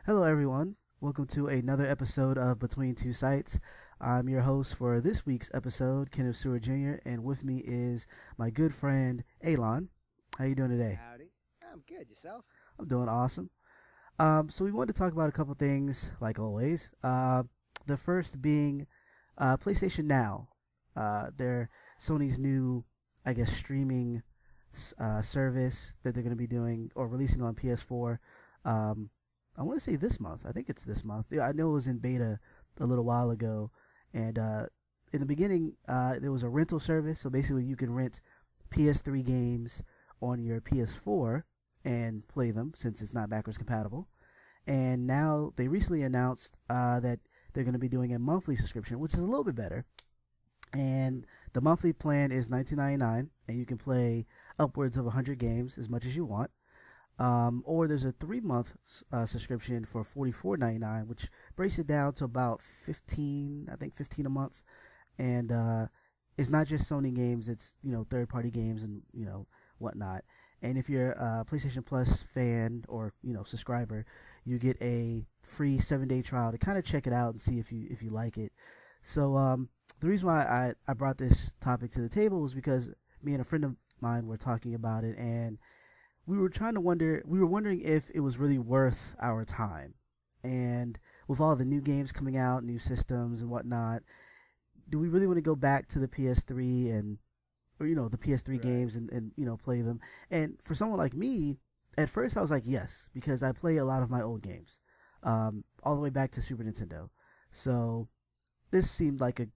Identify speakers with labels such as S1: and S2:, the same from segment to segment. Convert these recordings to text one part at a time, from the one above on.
S1: Hello, everyone. Welcome to another episode of Between Two Sites. I'm your host for this week's episode, Kenneth Stewart Jr., and with me is my good friend, Alon. How you doing today?
S2: Howdy. I'm good. Yourself?
S1: I'm doing awesome. So we wanted to talk about a couple things, like always. The first being PlayStation Now. They're Sony's new, I guess, streaming service that they're going to be doing or releasing on PS4. Um, I want to say this month. I think it's this month. Yeah, I know it was in beta a little while ago, and in the beginning, there was a rental service. So basically, you can rent PS3 games on your PS4 and play them since it's not backwards compatible. And now they recently announced that they're going to be doing a monthly subscription, which is a little bit better. And the monthly plan is $19.99, and you can play upwards of 100 games as much as you want. Or there's a 3 month subscription for $44.99, which breaks it down to about 15, I think 15 a month. And it's not just Sony games; it's third party games and whatnot. And if you're a PlayStation Plus fan or subscriber, you get a free 7-day trial to kind of check it out and see if you like it. So the reason why I brought this topic to the table was because me and a friend of mine were talking about it, and we were wondering if it was really worth our time. And with all the new games coming out, new systems and whatnot, do we really want to go back to the PS3 and or the PS3
S2: Right.
S1: games and play them? And for someone like me, at first I was like yes, because I play a lot of my old games, all the way back to Super Nintendo. So this seemed like a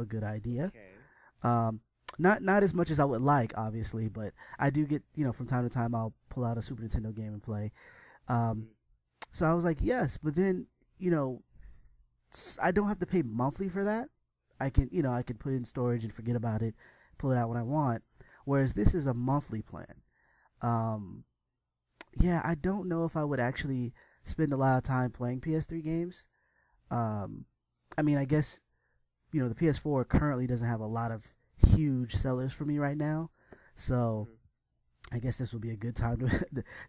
S1: good idea.
S2: Okay.
S1: Um, not as much as I would like, obviously, but I do get from time to time I'll pull out a Super Nintendo game and play. Um,
S2: Mm.
S1: so I was like yes, but then I don't have to pay monthly for that. I can put it in storage and forget about it, pull it out when I want. Whereas this is a monthly plan. Um, yeah, I don't know if I would actually spend a lot of time playing PS3 games. Um, I mean, I guess the PS4 currently doesn't have a lot of huge sellers for me right now, so
S2: Mhm.
S1: I guess this will be a good time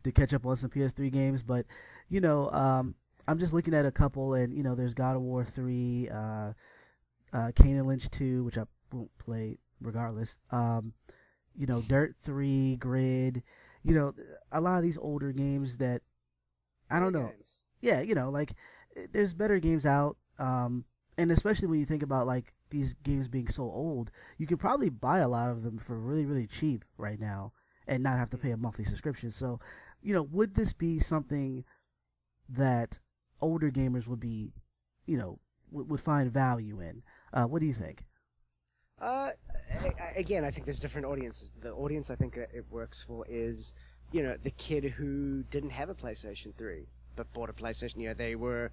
S1: to catch up on some PS3 games. But I'm just looking at a couple, and there's God of War 3, Kane and Lynch 2, which I won't play regardless. Dirt 3, Grid. A lot of these older games that I don't
S2: Great
S1: know.
S2: games.
S1: Yeah, like there's better games out. And especially when you think about like these games being so old, you can probably buy a lot of them for really, really cheap right now and not have to pay a monthly subscription. So, would this be something that older gamers would be, would find value in? What do you think?
S2: Uh, Again, I think there's different audiences. The audience I think that it works for is, the kid who didn't have a PlayStation 3 but bought a PlayStation. They were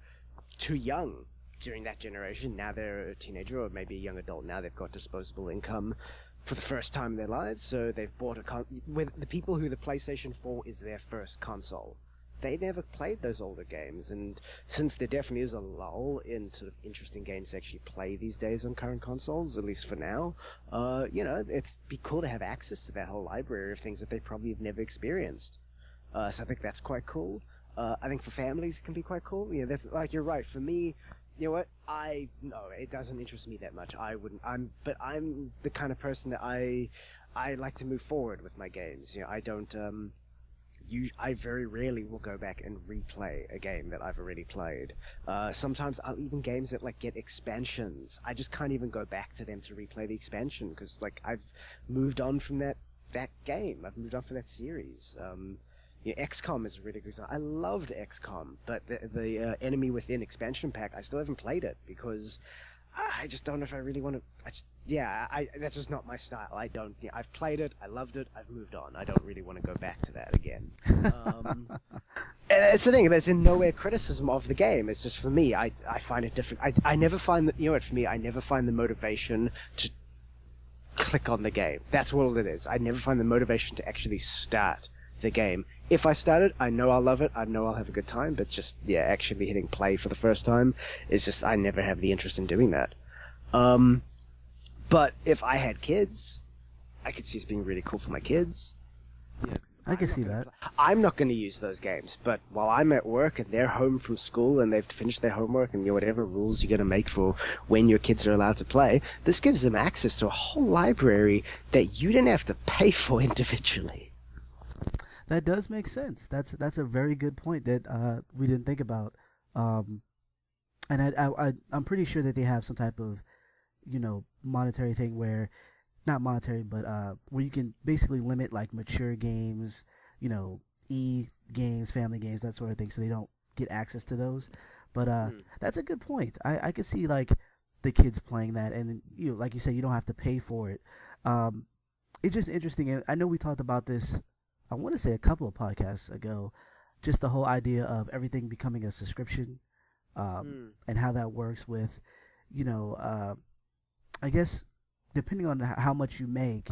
S2: too young during that generation. Now they're a teenager or maybe a young adult. Now they've got disposable income for the first time in their lives, so they've bought with the people who the PlayStation 4 is their first console. They never played those older games, and since there definitely is a lull in sort of interesting games to actually play these days on current consoles, at least for now, it's be cool to have access to that whole library of things that they probably have never experienced. So I think that's quite cool. I think for families it can be quite cool. That's like you're right. For me, you know what? No, it doesn't interest me that much. I wouldn't. But I'm the kind of person that I like to move forward with my games. I don't. I very rarely will go back and replay a game that I've already played. Sometimes I'll even games that like get expansions. I just can't even go back to them to replay the expansion because like I've moved on from that game. I've moved on from that series. XCOM is a really good example. I loved XCOM, but the Enemy Within expansion pack, I still haven't played it because I just don't know if I really want to. That's just not my style. I don't. I've played it. I loved it. I've moved on. I don't really want to go back to that again. And it's the thing. It's in nowhere criticism of the game. It's just for me. I find it different. I never find that. For me, I never find the motivation to click on the game. That's all it is. I never find the motivation to actually start the game. If I start it, I know I'll love it. I know I'll have a good time. But just actually hitting play for the first time is just I never have the interest in doing that. But if I had kids, I could see it being really cool for my kids.
S1: I can see that.
S2: I'm not going to use those games, but while I'm at work and they're home from school and they've finished their homework and whatever rules you're going to make for when your kids are allowed to play, this gives them access to a whole library that you didn't have to pay for individually.
S1: That does make sense. That's a very good point that we didn't think about. And I'm pretty sure that they have some type of, monetary thing where, not monetary, but where you can basically limit like mature games, games, family games, that sort of thing, so they don't get access to those. But that's a good point. I could see like the kids playing that, and like you said, you don't have to pay for it. It's just interesting. And I know we talked about this. I want to say a couple of podcasts ago, just the whole idea of everything becoming a subscription, and how that works with, I guess depending on how much you make,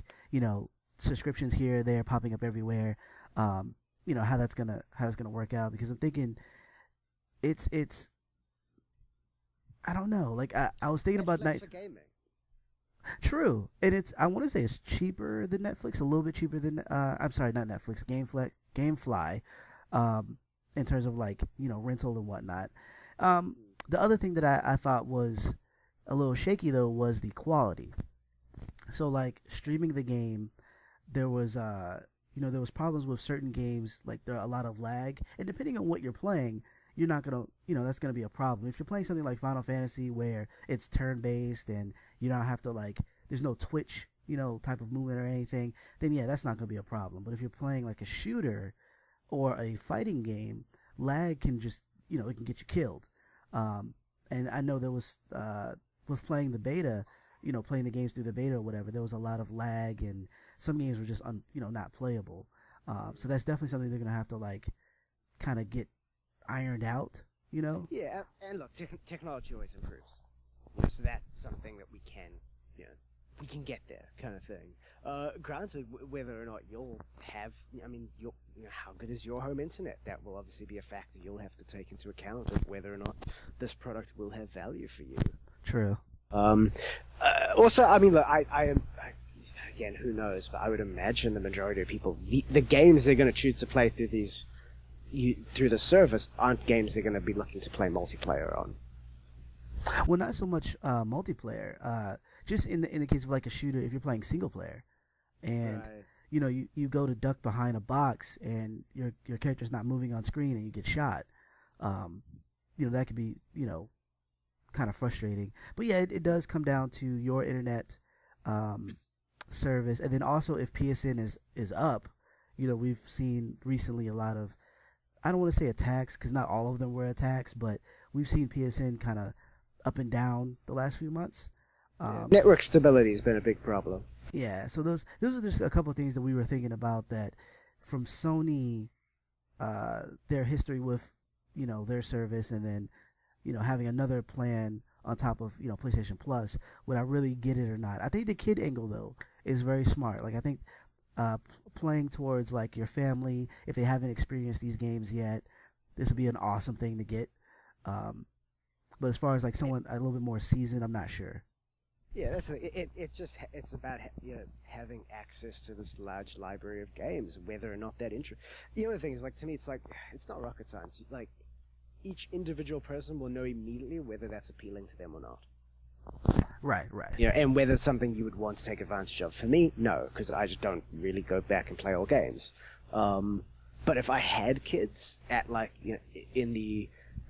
S1: subscriptions here, there, popping up everywhere, how that's gonna work out. Because I'm thinking, it's I don't know. Like I was thinking about
S2: Netflix for gaming.
S1: True, and I want to say it's cheaper than Netflix, a little bit cheaper than I'm sorry, not Netflix, GameFly, in terms of like rental and whatnot. The other thing that I thought was a little shaky though was the quality. So like streaming the game, there was there was problems with certain games, like there are a lot of lag, and depending on what you're playing, you're not gonna that's gonna be a problem. If you're playing something like Final Fantasy where it's turn based and you don't have to like there's no twitch type of movement or anything, then yeah, that's not gonna be a problem. But if you're playing like a shooter or a fighting game, lag can just it can get you killed. And I know there was with playing the beta, playing the games through the beta or whatever, there was a lot of lag and some games were just not playable. So that's definitely something they're gonna have to like kind of get ironed out.
S2: Yeah, and look, technology always improves. So that's something that we can get there, kind of thing. Granted, whether or not you'll have, how good is your home internet? That will obviously be a factor you'll have to take into account of whether or not this product will have value for you.
S1: True.
S2: Also, look, again, who knows? But I would imagine the majority of people, the games they're going to choose to play through the service aren't games they're going to be looking to play multiplayer on.
S1: Well, not so much multiplayer. Just in the case of like a shooter, if you're playing single player, and
S2: right.
S1: you go to duck behind a box and your character's not moving on screen and you get shot, that could be kind of frustrating. But yeah, it does come down to your internet service, and then also if PSN is up, we've seen recently a lot of, I don't want to say attacks because not all of them were attacks, but we've seen PSN kind of up and down the last few months.
S2: Network stability has been a big problem.
S1: Yeah, so those are just a couple of things that we were thinking about that from Sony, their history with their service, and then having another plan on top of PlayStation Plus. Would I really get it or not? I think the kid angle though is very smart. Like I think playing towards like your family, if they haven't experienced these games yet, this would be an awesome thing to get. But as far as like someone a little bit more seasoned, I'm not sure.
S2: Yeah, it's about having access to this large library of games, whether or not that The other thing is, like, to me, it's like it's not rocket science. Like each individual person will know immediately whether that's appealing to them or not.
S1: Right.
S2: And whether it's something you would want to take advantage of. For me, no, because I just don't really go back and play all games. But if I had kids at in the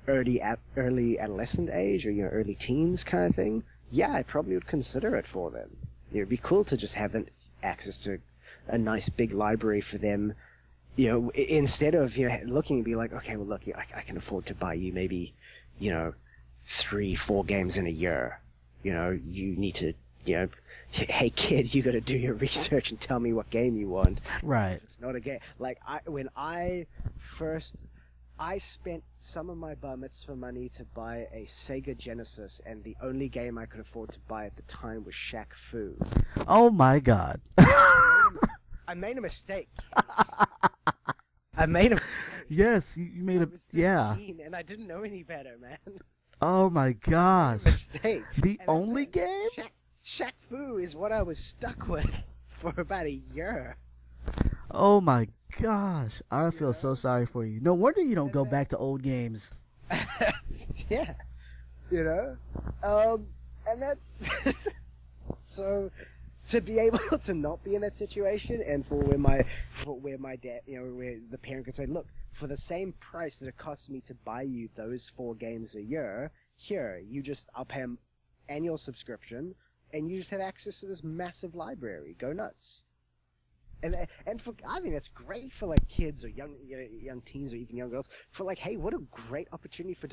S2: early adolescent age or early teens kind of thing, yeah, I probably would consider it for them. It'd be cool to just have access to a nice big library for them. Instead of looking and be like, okay, well look, I can afford to buy you maybe 3-4 games in a year. You need to hey kid, you got to do your research and tell me what game you want.
S1: Right.
S2: If it's not a game. Like when I spent some of my bar mitzvah money to buy a Sega Genesis, and the only game I could afford to buy at the time was Shaq Fu.
S1: Oh my god.
S2: I made a mistake. I made a mistake.
S1: Yes, you made a... Yeah.
S2: And I didn't know any better, man.
S1: Oh my gosh.
S2: Mistake.
S1: The only game?
S2: Shaq Fu is what I was stuck with for about a year.
S1: Oh my gosh, I
S2: You
S1: feel so
S2: know,
S1: sorry for you. No wonder you don't
S2: and
S1: go back to old games.
S2: yeah, you know, and that's so to be able to not be in that situation, and for where my dad, where the parent could say, look, for the same price that it costs me to buy you those 4 games a year, here I'll pay an annual subscription, and you just have access to this massive library. Go nuts. And for I think that's great for like kids or young teens or even young girls, for like, hey, what a great opportunity for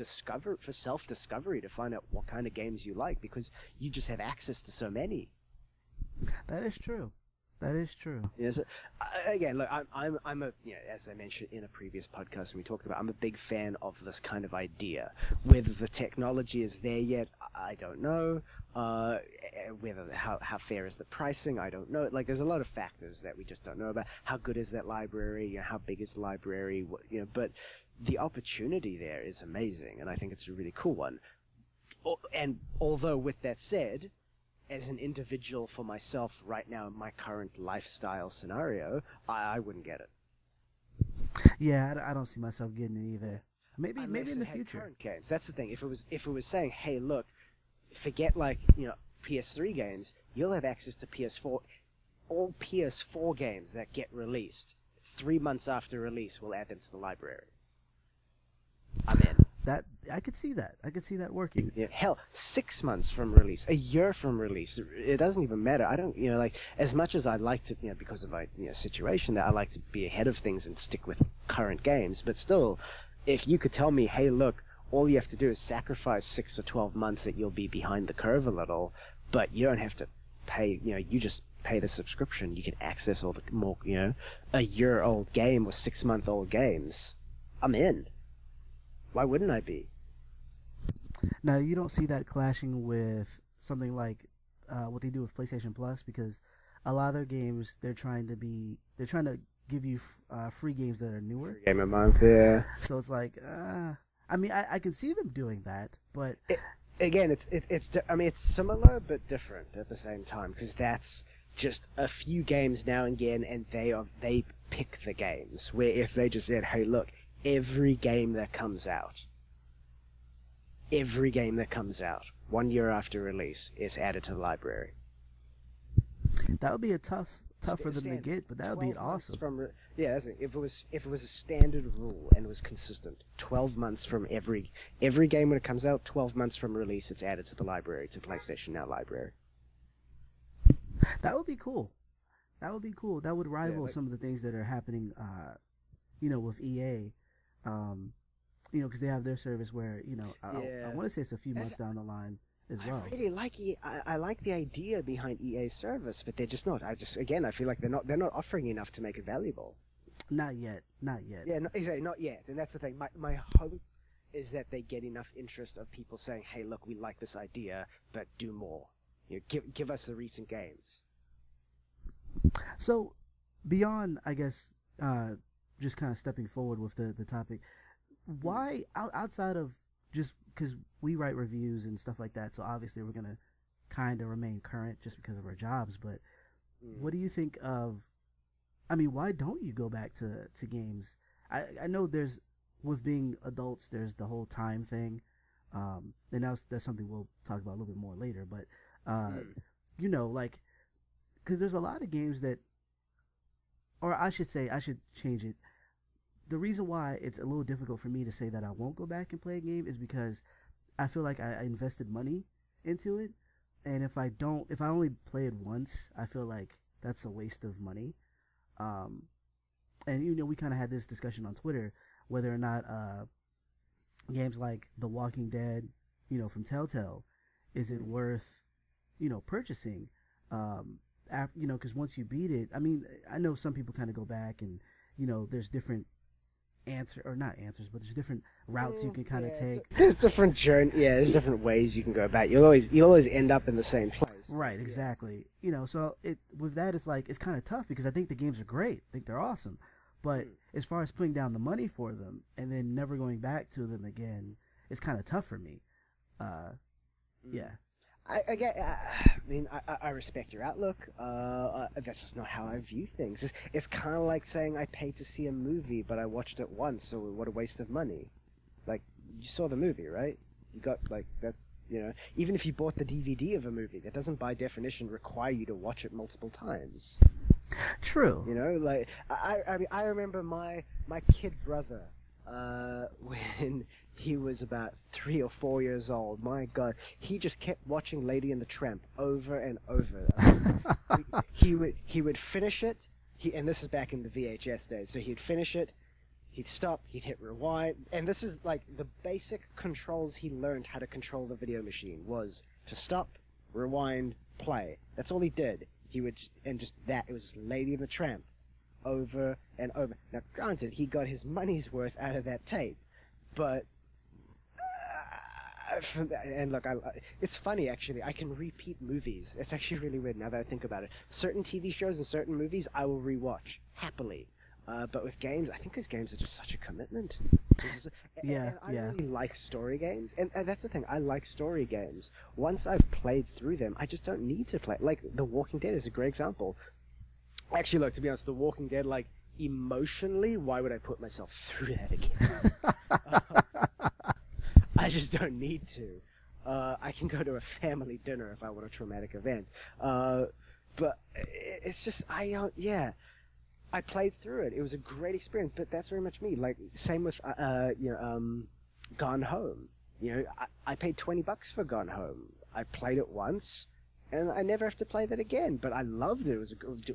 S2: self discovery, to find out what kind of games you like, because you just have access to so many.
S1: That is true. That is true.
S2: Yes. Again, look, I'm a, as I mentioned in a previous podcast when we talked about, I'm a big fan of this kind of idea. Whether the technology is there yet, I don't know. Whether how fair is the pricing, I don't know. Like, there's a lot of factors that we just don't know about. How good is that library? How big is the library? But the opportunity there is amazing, and I think it's a really cool one. And although, with that said, as an individual for myself right now in my current lifestyle scenario, I wouldn't get it.
S1: Yeah, I don't see myself getting it either. Maybe
S2: Unless
S1: in
S2: it
S1: the
S2: had
S1: future.
S2: current games. That's the thing. If it was saying, hey, look, forget like, PS3 games, you'll have access to PS4. All PS4 games that get released 3 months after release, we'll add them to the library. I'm in.
S1: That I could see that. I could see that working.
S2: Yeah, hell, 6 months from release, a year from release, it doesn't even matter. I don't, like, as much as I like to, because of my situation, that I like to be ahead of things and stick with current games, but still, if you could tell me, hey, look, all you have to do is sacrifice 6 or 12 months that you'll be behind the curve a little, but you don't have to pay, you just pay the subscription, you can access all the more, a year-old game or 6-month-old games, I'm in. Why wouldn't I be?
S1: Now you don't see that clashing with something like what they do with PlayStation Plus, because a lot of their games they're trying to give you free games that are newer.
S2: Game a month, yeah.
S1: So it's like, I mean, I can see them doing that, but
S2: Again, it's similar but different at the same time, because that's just a few games now and again, and they pick the games. Where if they just said, hey, look, every game that comes out, 1 year after release, is added to the library.
S1: that would be a tough for them to get, but that would be
S2: 12 months
S1: awesome.
S2: that's it. If it was a standard rule and was consistent, 12 months from every game when it comes out, 12 months from release, it's added to the library, to PlayStation Now library.
S1: That would be cool. That would be cool. That would rival some of the things that are happening, with EA, because they have their service where, I want to say it's a few months down the line as well.
S2: I really like I like the idea behind EA's service, but they're just not. I feel like they're not offering enough to make it valuable.
S1: Not yet.
S2: Yeah, exactly, not yet. And that's the thing. My hope is that they get enough interest of people saying, "Hey, look, we like this idea, but do more. Give us the recent games."
S1: So, beyond, I guess, just kind of stepping forward with the topic, why outside of just because we write reviews and stuff like that, so obviously we're gonna kind of remain current just because of our jobs. But what do you think of? I mean, why don't you go back to games? I know there's, with being adults, there's the whole time thing, and that's something we'll talk about a little bit more later. But like, because there's a lot of games that, or I should say, I should change it. The reason why it's a little difficult for me to say that I won't go back and play a game is because I feel like I invested money into it, and if I only play it once, I feel like that's a waste of money. And we kind of had this discussion on Twitter whether or not games like The Walking Dead, from Telltale, is it worth purchasing? Because once you beat it, I mean, I know some people kind of go back and there's different not answers, but there's different routes you can kind of take.
S2: There's different journey. Yeah, there's different ways you can go about. You'll always end up in the same place.
S1: Right, exactly. So with that, it's kind of tough because I think the games are great. I think they're awesome, but as far as putting down the money for them and then never going back to them again, it's kind of tough for me. Yeah.
S2: I respect your outlook. That's just not how I view things. It's kind of like saying I paid to see a movie, but I watched it once, so what a waste of money. Like, you saw the movie, right? You got, like, that, even if you bought the DVD of a movie, that doesn't by definition require you to watch it multiple times.
S1: True.
S2: Like, I remember my kid brother, when he was about 3 or 4 years old. My God, he just kept watching Lady and the Tramp over and over. He would finish it. And this is back in the VHS days. So he'd finish it. He'd stop. He'd hit rewind. And this is like the basic controls he learned how to control the video machine was to stop, rewind, play. That's all he did. He would it was Lady and the Tramp over and over. Now, granted, he got his money's worth out of that tape, but and look, it's funny actually. I can repeat movies. It's actually really weird now that I think about it. Certain TV shows and certain movies I will rewatch happily, but with games, I think those games are just such a commitment. And I really like story games, and that's the thing. I like story games. Once I've played through them, I just don't need to play. Like The Walking Dead is a great example. Actually, look, to be honest, The Walking Dead, like emotionally, why would I put myself through that again? I just don't need to. I can go to a family dinner if I want a traumatic event. But it's just, I played through it. It was a great experience, but that's very much me. Like, same with, Gone Home. I paid $20 for Gone Home. I played it once, and I never have to play that again, but I loved it.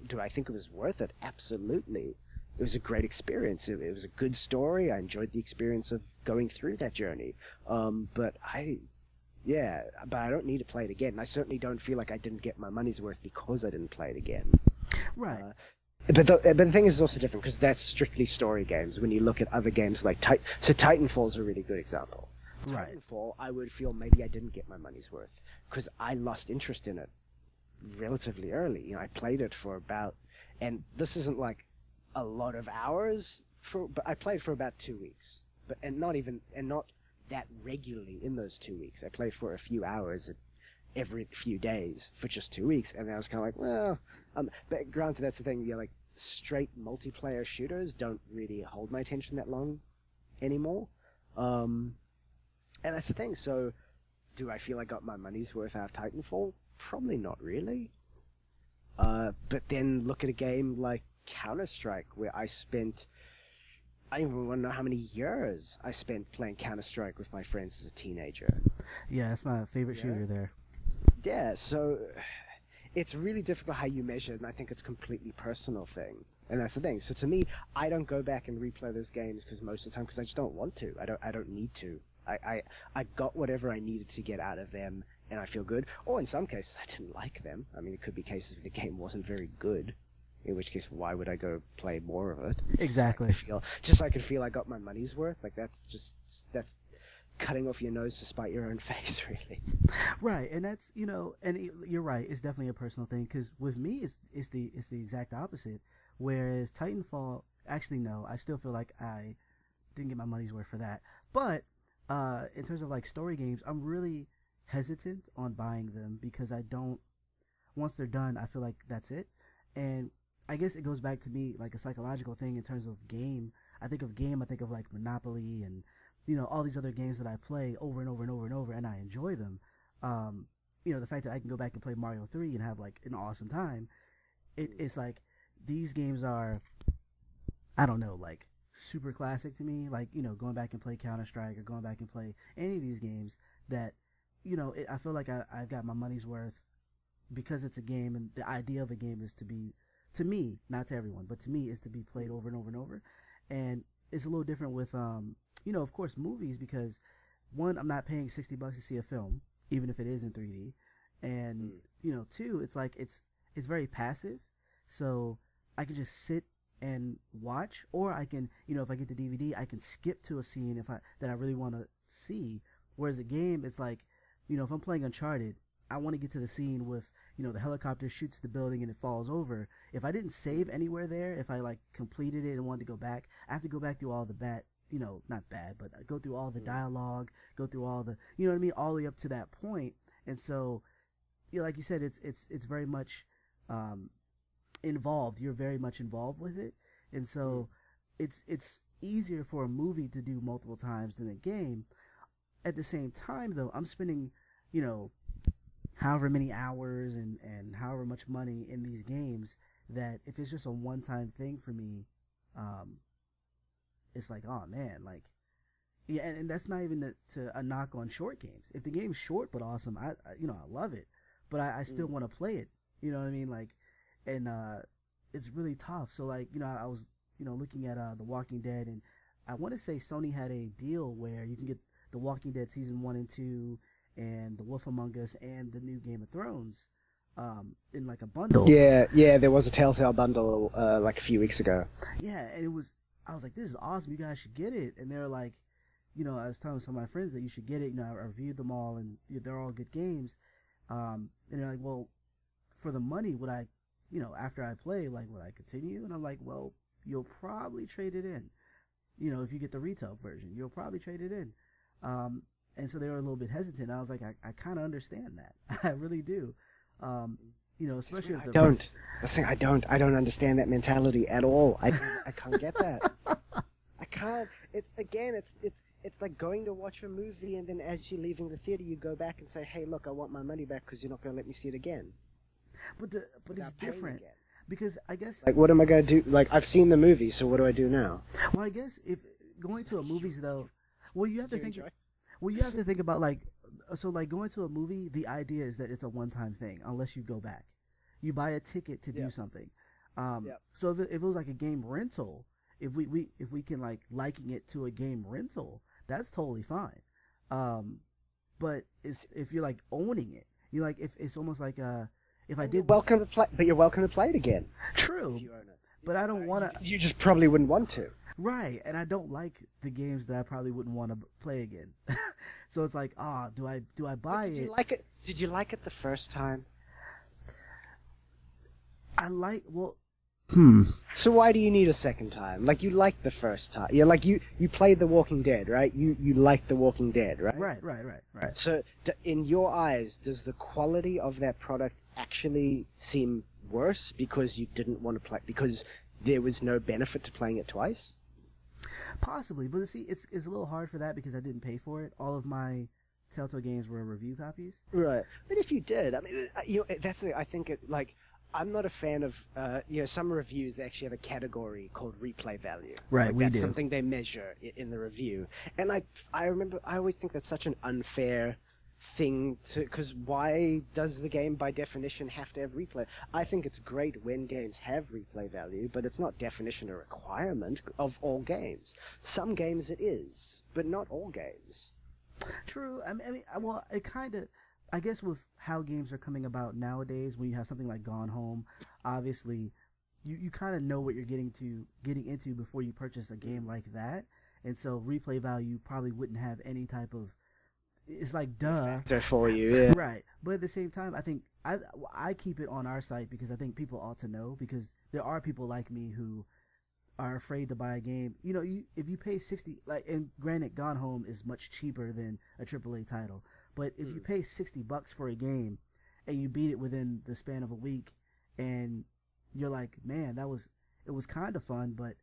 S2: Do I think it was worth it? Absolutely. It was a great experience. It was a good story. I enjoyed the experience of going through that journey. But I don't need to play it again. I certainly don't feel like I didn't get my money's worth because I didn't play it again.
S1: Right.
S2: But the thing is also different because that's strictly story games. When you look at other games like Titanfall is a really good example.
S1: Right.
S2: Titanfall, I would feel maybe I didn't get my money's worth because I lost interest in it relatively early. I played it for about, and this isn't like a lot of hours but I played for about 2 weeks, and not that regularly in those 2 weeks. I played for a few hours every few days for just 2 weeks, and I was kind of like, well, but granted, that's the thing. Like straight multiplayer shooters don't really hold my attention that long anymore, and that's the thing. So, do I feel I got my money's worth out of Titanfall? Probably not really. But then look at a game like Counter-Strike, where I don't even want to know how many years I spent playing Counter-Strike with my friends as a teenager.
S1: Yeah, that's my favorite shooter there.
S2: Yeah, so it's really difficult how you measure it, and I think it's a completely personal thing. And that's the thing. So to me, I don't go back and replay those games most of the time because I just don't want to. I don't need to. I got whatever I needed to get out of them, and I feel good. Or in some cases, I didn't like them. I mean, it could be cases where the game wasn't very good. In which case, why would I go play more of it?
S1: Exactly.
S2: Just so I could feel I got my money's worth. Like that's cutting off your nose to spite your own face, really.
S1: Right, and that's and you're right. It's definitely a personal thing because with me, it's the exact opposite. Whereas Titanfall, actually, no, I still feel like I didn't get my money's worth for that. But in terms of like story games, I'm really hesitant on buying them because I don't. Once they're done, I feel like that's it, and I guess it goes back to me like a psychological thing in terms of game. I think of like Monopoly and all these other games that I play over and over and over and over, and I enjoy them. The fact that I can go back and play Mario 3 and have like an awesome time, it's like these games are, I don't know, like super classic to me. Like going back and play Counter-Strike or going back and play any of these games that I feel like I've got my money's worth because it's a game, and the idea of a game is to be, to me, not to everyone, but to me, is to be played over and over and over. And it's a little different with, of course, movies, because one, I'm not paying $60 to see a film, even if it is in 3D. And, two, it's like, it's very passive. So I can just sit and watch, or I can, if I get the DVD, I can skip to a scene that I really want to see. Whereas a game, it's like, if I'm playing Uncharted, I want to get to the scene with, the helicopter shoots the building and it falls over. If I didn't save anywhere there, if I like completed it and wanted to go back, I have to go back through all the not bad, but go through all the dialogue, go through all the, all the way up to that point. And so like you said, it's very much involved. You're very much involved with it, and so it's easier for a movie to do multiple times than a game. At the same time, though, I'm spending, you know, however many hours and however much money in these games that if it's just a one time thing for me, it's like, oh man, like, yeah, and that's not even a knock on short games. If the game's short but awesome, I love it, but I still want to play it. You know what I mean? Like, and it's really tough. So like, I was looking at The Walking Dead, and I want to say Sony had a deal where you can get The Walking Dead season 1 and 2 and The Wolf Among Us and the new Game of Thrones in like a bundle.
S2: Yeah, there was a Telltale bundle like a few weeks ago.
S1: Yeah, and I was like, this is awesome. You guys should get it. And they're like, I was telling some of my friends that you should get it. I reviewed them all, and they're all good games. And they're like, well, for the money, would I, after I play, like, would I continue? And I'm like, well, you'll probably trade it in. If you get the retail version, you'll probably trade it in. And so they were a little bit hesitant. I was like, I kind of understand that. I really do. Especially if
S2: I don't understand that mentality at all. I can't get that. I can't. It's like going to watch a movie, and then as you're leaving the theater, you go back and say, hey, look, I want my money back because you're not going to let me see it again.
S1: But it's different. Because I guess...
S2: Like, what am I going to do? Like, I've seen the movie, so what do I do now?
S1: Well, I guess if going to a movie's, though... Well, you have to think... Well, you have to think about, like... So, like, going to a movie, the idea is that it's a one-time thing, unless you go back. You buy a ticket to do something. So if it was like a game rental, if we can, like, liken it to a game rental, that's totally fine. But if you're, like, owning it, you're like... If it's almost like... If I did,
S2: you're welcome to play it again.
S1: True,
S2: if you own it.
S1: But I don't want to.
S2: You just probably wouldn't want to.
S1: Right, and I don't like the games that I probably wouldn't want to play again. So it's like, do I buy it?
S2: Did you like it? Did you like it the first time? So why do you need a second time? Like, you liked the first time. Yeah, like you played The Walking Dead, right? You liked The Walking Dead, right?
S1: Right.
S2: So in your eyes, does the quality of that product actually seem worse because you didn't want to play, because there was no benefit to playing it twice?
S1: Possibly, but see, it's a little hard for that because I didn't pay for it. All of my Telltale games were review copies.
S2: Right. But if you did, I mean, that's I think it, like, I'm not a fan of, some reviews, they actually have a category called replay value.
S1: Right,
S2: like,
S1: we
S2: that's
S1: do.
S2: Something they measure in the review. And I remember, I always think that's such an unfair thing because why does the game by definition have to have replay? I think it's great when games have replay value, but it's not definition a requirement of all games. Some games it is, but not all games.
S1: True. I mean, well, it kind of... I guess with how games are coming about nowadays, when you have something like Gone Home, obviously you kind of know what you're getting into before you purchase a game like that, and so replay value probably wouldn't have any type of... It's like, duh.
S2: Factor for you, yeah.
S1: Right. But at the same time, I think I keep it on our site because I think people ought to know, because there are people like me who are afraid to buy a game. If you pay 60, like, and granted, Gone Home is much cheaper than a AAA title. But if you pay $60 for a game and you beat it within the span of a week, and you're like, man, it was kind of fun, but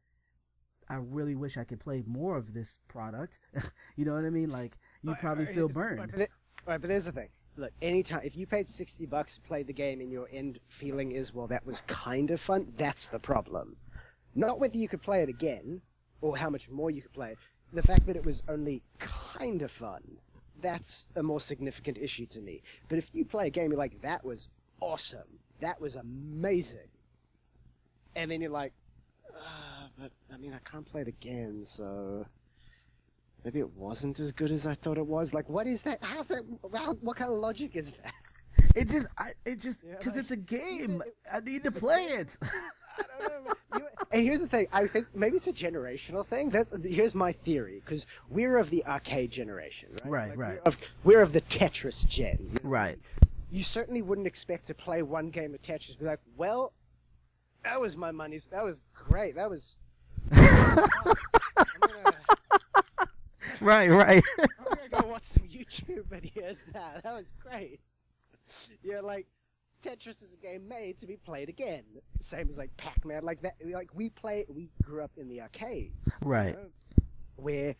S1: I really wish I could play more of this product. You know what I mean? Like, you probably feel burned.
S2: Right, but there's the thing. Look, anytime, if you paid $60 and played the game and your end feeling is, well, that was kind of fun, that's the problem. Not whether you could play it again or how much more you could play it. The fact that it was only kind of fun. That's a more significant issue to me. But if you play a game, you're like, that was awesome. That was amazing. And then you're like, but, I mean, I can't play it again, so maybe it wasn't as good as I thought it was. Like, what is that? How's that? What kind of logic is that?
S1: It just, because it's a game. I need to play it.
S2: I don't know. And here's the thing. I think maybe it's a generational thing. Here's my theory, because we're of the arcade generation, right?
S1: Right.
S2: We're of the Tetris gen.
S1: Right.
S2: You certainly wouldn't expect to play one game of Tetris and be like, well, that was my money's. That was great. That was...
S1: Right.
S2: I'm going to go watch some YouTube videos now. That was great. Yeah, like Tetris is a game made to be played again. Same as like Pac-Man, like that. Like we grew up in the arcades,
S1: Right.
S2: where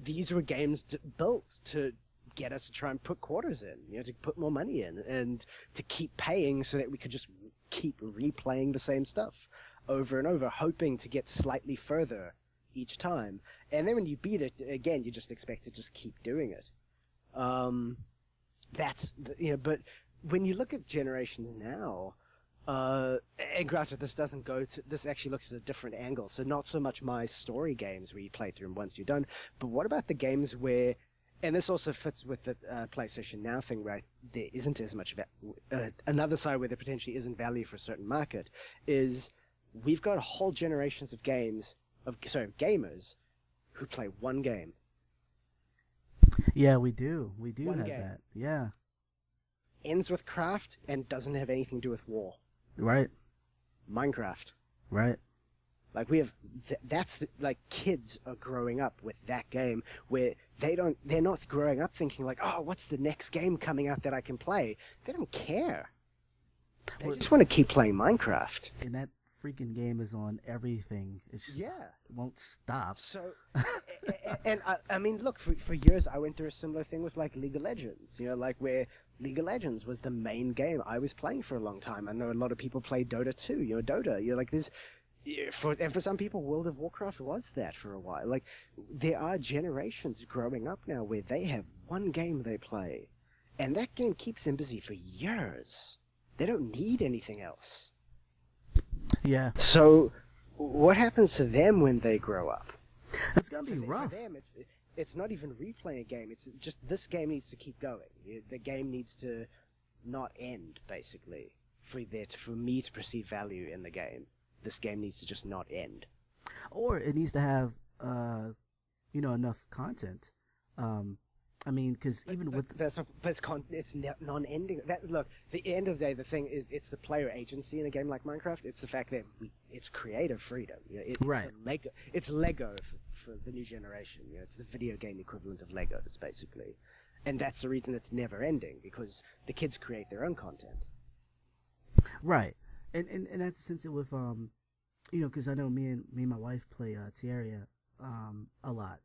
S2: these were games built to get us to try and put quarters in, to put more money in, and to keep paying so that we could just keep replaying the same stuff over and over, hoping to get slightly further each time. And then when you beat it again, you just expect to just keep doing it. But when you look at generations now, and granted, this actually looks at a different angle, so not so much my story games where you play through them once you're done, but what about the games where, and this also fits with the PlayStation Now thing, where there isn't as much another side where there potentially isn't value for a certain market, is we've got whole generations of gamers who play one game.
S1: Yeah, we do. We do
S2: One
S1: have
S2: game.
S1: that. Yeah.
S2: Ends with craft and doesn't have anything to do with war.
S1: Right.
S2: Minecraft.
S1: Right.
S2: Like we have, like kids are growing up with that game where they're not growing up thinking like, oh, what's the next game coming out that I can play? They don't care. They just want to keep playing Minecraft.
S1: And that freaking game is on everything. It's just, it won't stop.
S2: So, and I mean, look, for years I went through a similar thing with like League of Legends, like where League of Legends was the main game I was playing for a long time. I know a lot of people play Dota too. Dota. Like there's, for some people, World of Warcraft was that for a while. Like there are generations growing up now where they have one game they play, and that game keeps them busy for years. They don't need anything else.
S1: Yeah.
S2: So, what happens to them when they grow up?
S1: It's gonna be rough.
S2: For them, it's not even replaying a game. It's just this game needs to keep going. The game needs to not end, basically, for me to perceive value in the game. This game needs to just not end.
S1: Or it needs to have, enough content. I mean, because even with
S2: it's non-ending. Look, the end of the day, the thing is, it's the player agency in a game like Minecraft. It's the fact that it's creative freedom.
S1: Right.
S2: It's Lego for the new generation. It's the video game equivalent of Legos, basically, and that's the reason it's never ending, because the kids create their own content.
S1: Right, and that's essentially with because I know me and my wife play Terraria a lot.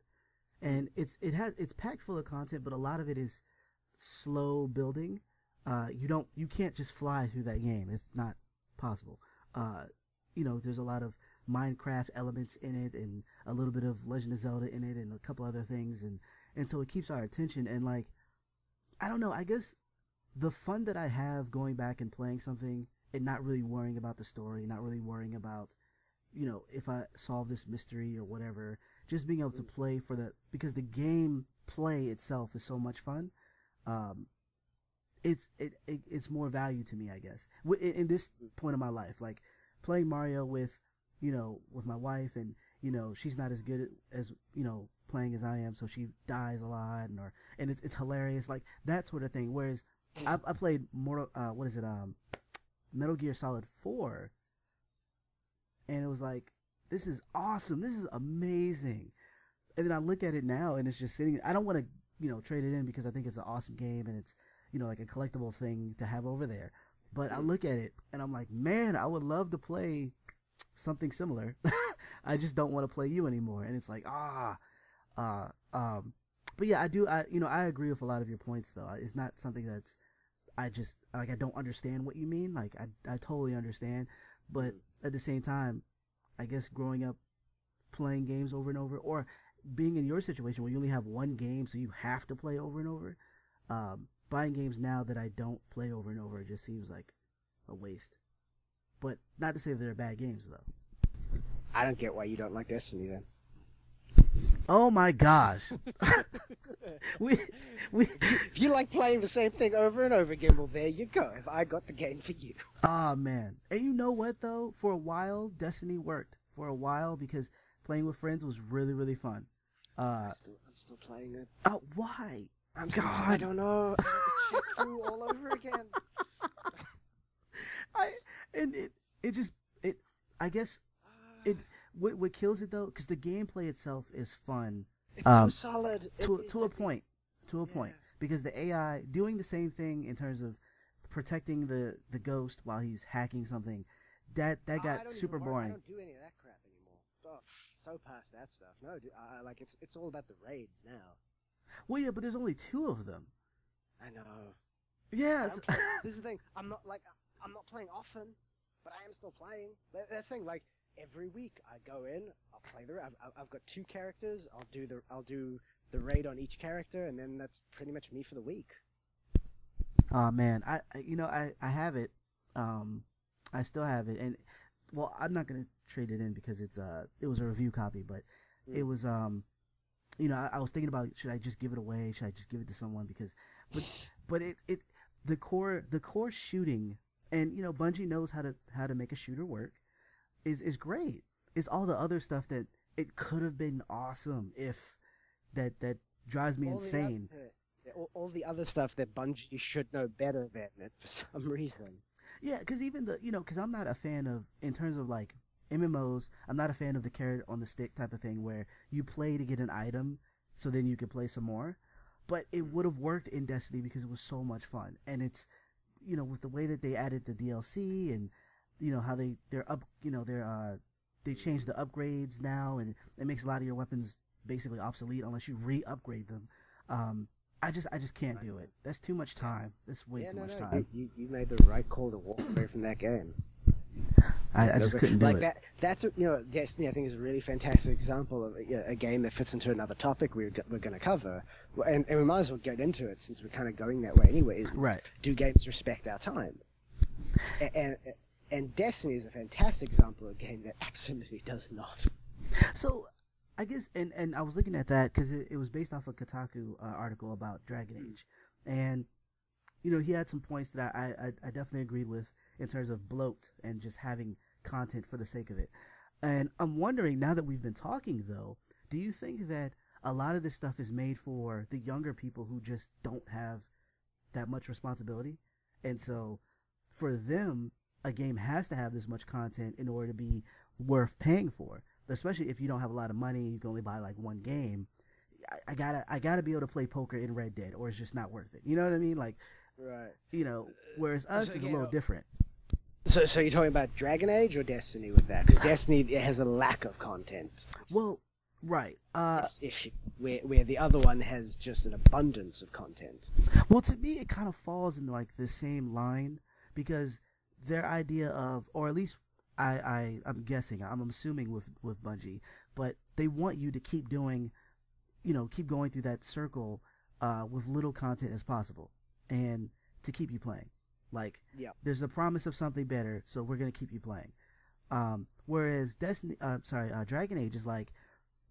S1: And it's packed full of content, but a lot of it is slow building. You can't just fly through that game. It's not possible. There's a lot of Minecraft elements in it, and a little bit of Legend of Zelda in it, and a couple other things, and so it keeps our attention. And like, I don't know, I guess the fun that I have going back and playing something and not really worrying about the story, not really worrying about, if I solve this mystery or whatever. Just being able to play because the game play itself is so much fun. It's more value to me, I guess. In this point of my life, like playing Mario with my wife, and she's not as good as playing as I am, so she dies a lot, and it's hilarious, like that sort of thing. Whereas I played Metal Gear Solid 4, and it was like, this is awesome. This is amazing. And then I look at it now, and it's just sitting. I don't want to, trade it in, because I think it's an awesome game, and it's, like a collectible thing to have over there. But I look at it, and I'm like, man, I would love to play something similar. I just don't want to play you anymore. And it's like, but yeah, I do. I agree with a lot of your points, though. It's not something that's, I don't understand what you mean. Like, I totally understand. But at the same time, I guess growing up playing games over and over, or being in your situation where you only have one game, so you have to play over and over, buying games now that I don't play over and over just seems like a waste. But not to say that they're bad games, though.
S2: I don't get why you don't like Destiny, then.
S1: Oh my gosh.
S2: If you like playing the same thing over and over again, well, there you go. If I got the game for you.
S1: Ah, man. And you know what, though? For a while, Destiny worked. For a while, because playing with friends was really, really fun.
S2: I'm still playing it.
S1: Oh, why?
S2: I don't know. I check through all over again.
S1: What kills it, though, because the gameplay itself is fun.
S2: It's so solid.
S1: To a point. Because the AI doing the same thing in terms of protecting the ghost while he's hacking something. That got super boring.
S2: I don't do any of that crap anymore. Oh, so past that stuff. No, dude, like it's all about the raids now.
S1: Well, yeah, but there's only two of them.
S2: I know.
S1: Yeah.
S2: This is the thing. I'm not playing often, but I am still playing. That's the thing. Like every week, I go in, I'll play the. I've got two characters. I'll do the raid on each character, and then that's pretty much me for the week.
S1: Oh man, I have it. I still have it, and well, I'm not gonna trade it in because it was a review copy, but it was I was thinking about, should I just give it away? Should I just give it to someone? Because, but the core shooting, and Bungie knows how to make a shooter work, is great. It's all the other stuff that it could have been awesome if that drives me insane.
S2: All the other stuff that Bungie should know better than it for some reason.
S1: Yeah, because even because I'm not a fan of, in terms of like MMOs, I'm not a fan of the carrot on the stick type of thing where you play to get an item so then you can play some more. But it would have worked in Destiny because it was so much fun. And it's, with the way that they added the DLC and, how they changed the upgrades now, and it makes a lot of your weapons basically obsolete unless you re-upgrade them. I just can't do it. That's too much time. That's way too much time.
S2: You made the right call to walk away from that game.
S1: I just couldn't do it.
S2: That's Destiny, I think, is a really fantastic example of a game that fits into another topic we're going to cover, and we might as well get into it since we're kind of going that way anyway.
S1: Right?
S2: Do games respect our time? And Destiny is a fantastic example of a game that absolutely does not.
S1: So, I guess, and I was looking at that because it was based off a Kotaku article about Dragon Age, and he had some points that I definitely agreed with in terms of bloat and just having content for the sake of it. And I'm wondering, now that we've been talking though, do you think that a lot of this stuff is made for the younger people who just don't have that much responsibility, and so for them a game has to have this much content in order to be worth paying for? Especially if you don't have a lot of money and you can only buy like one game. I gotta be able to play poker in Red Dead, or it's just not worth it. You know what I mean? Like,
S2: right.
S1: Whereas us is a little different.
S2: So you're talking about Dragon Age or Destiny with that? Because Destiny has a lack of content.
S1: Well, right.
S2: It's issue where the other one has just an abundance of content.
S1: Well, to me, it kind of falls in like the same line, because their idea of, or at least I'm guessing, I'm assuming with Bungie, but they want you to keep doing, keep going through that circle with little content as possible, and to keep you playing. Like, there's a promise of something better, so we're gonna keep you playing. Whereas Dragon Age is like,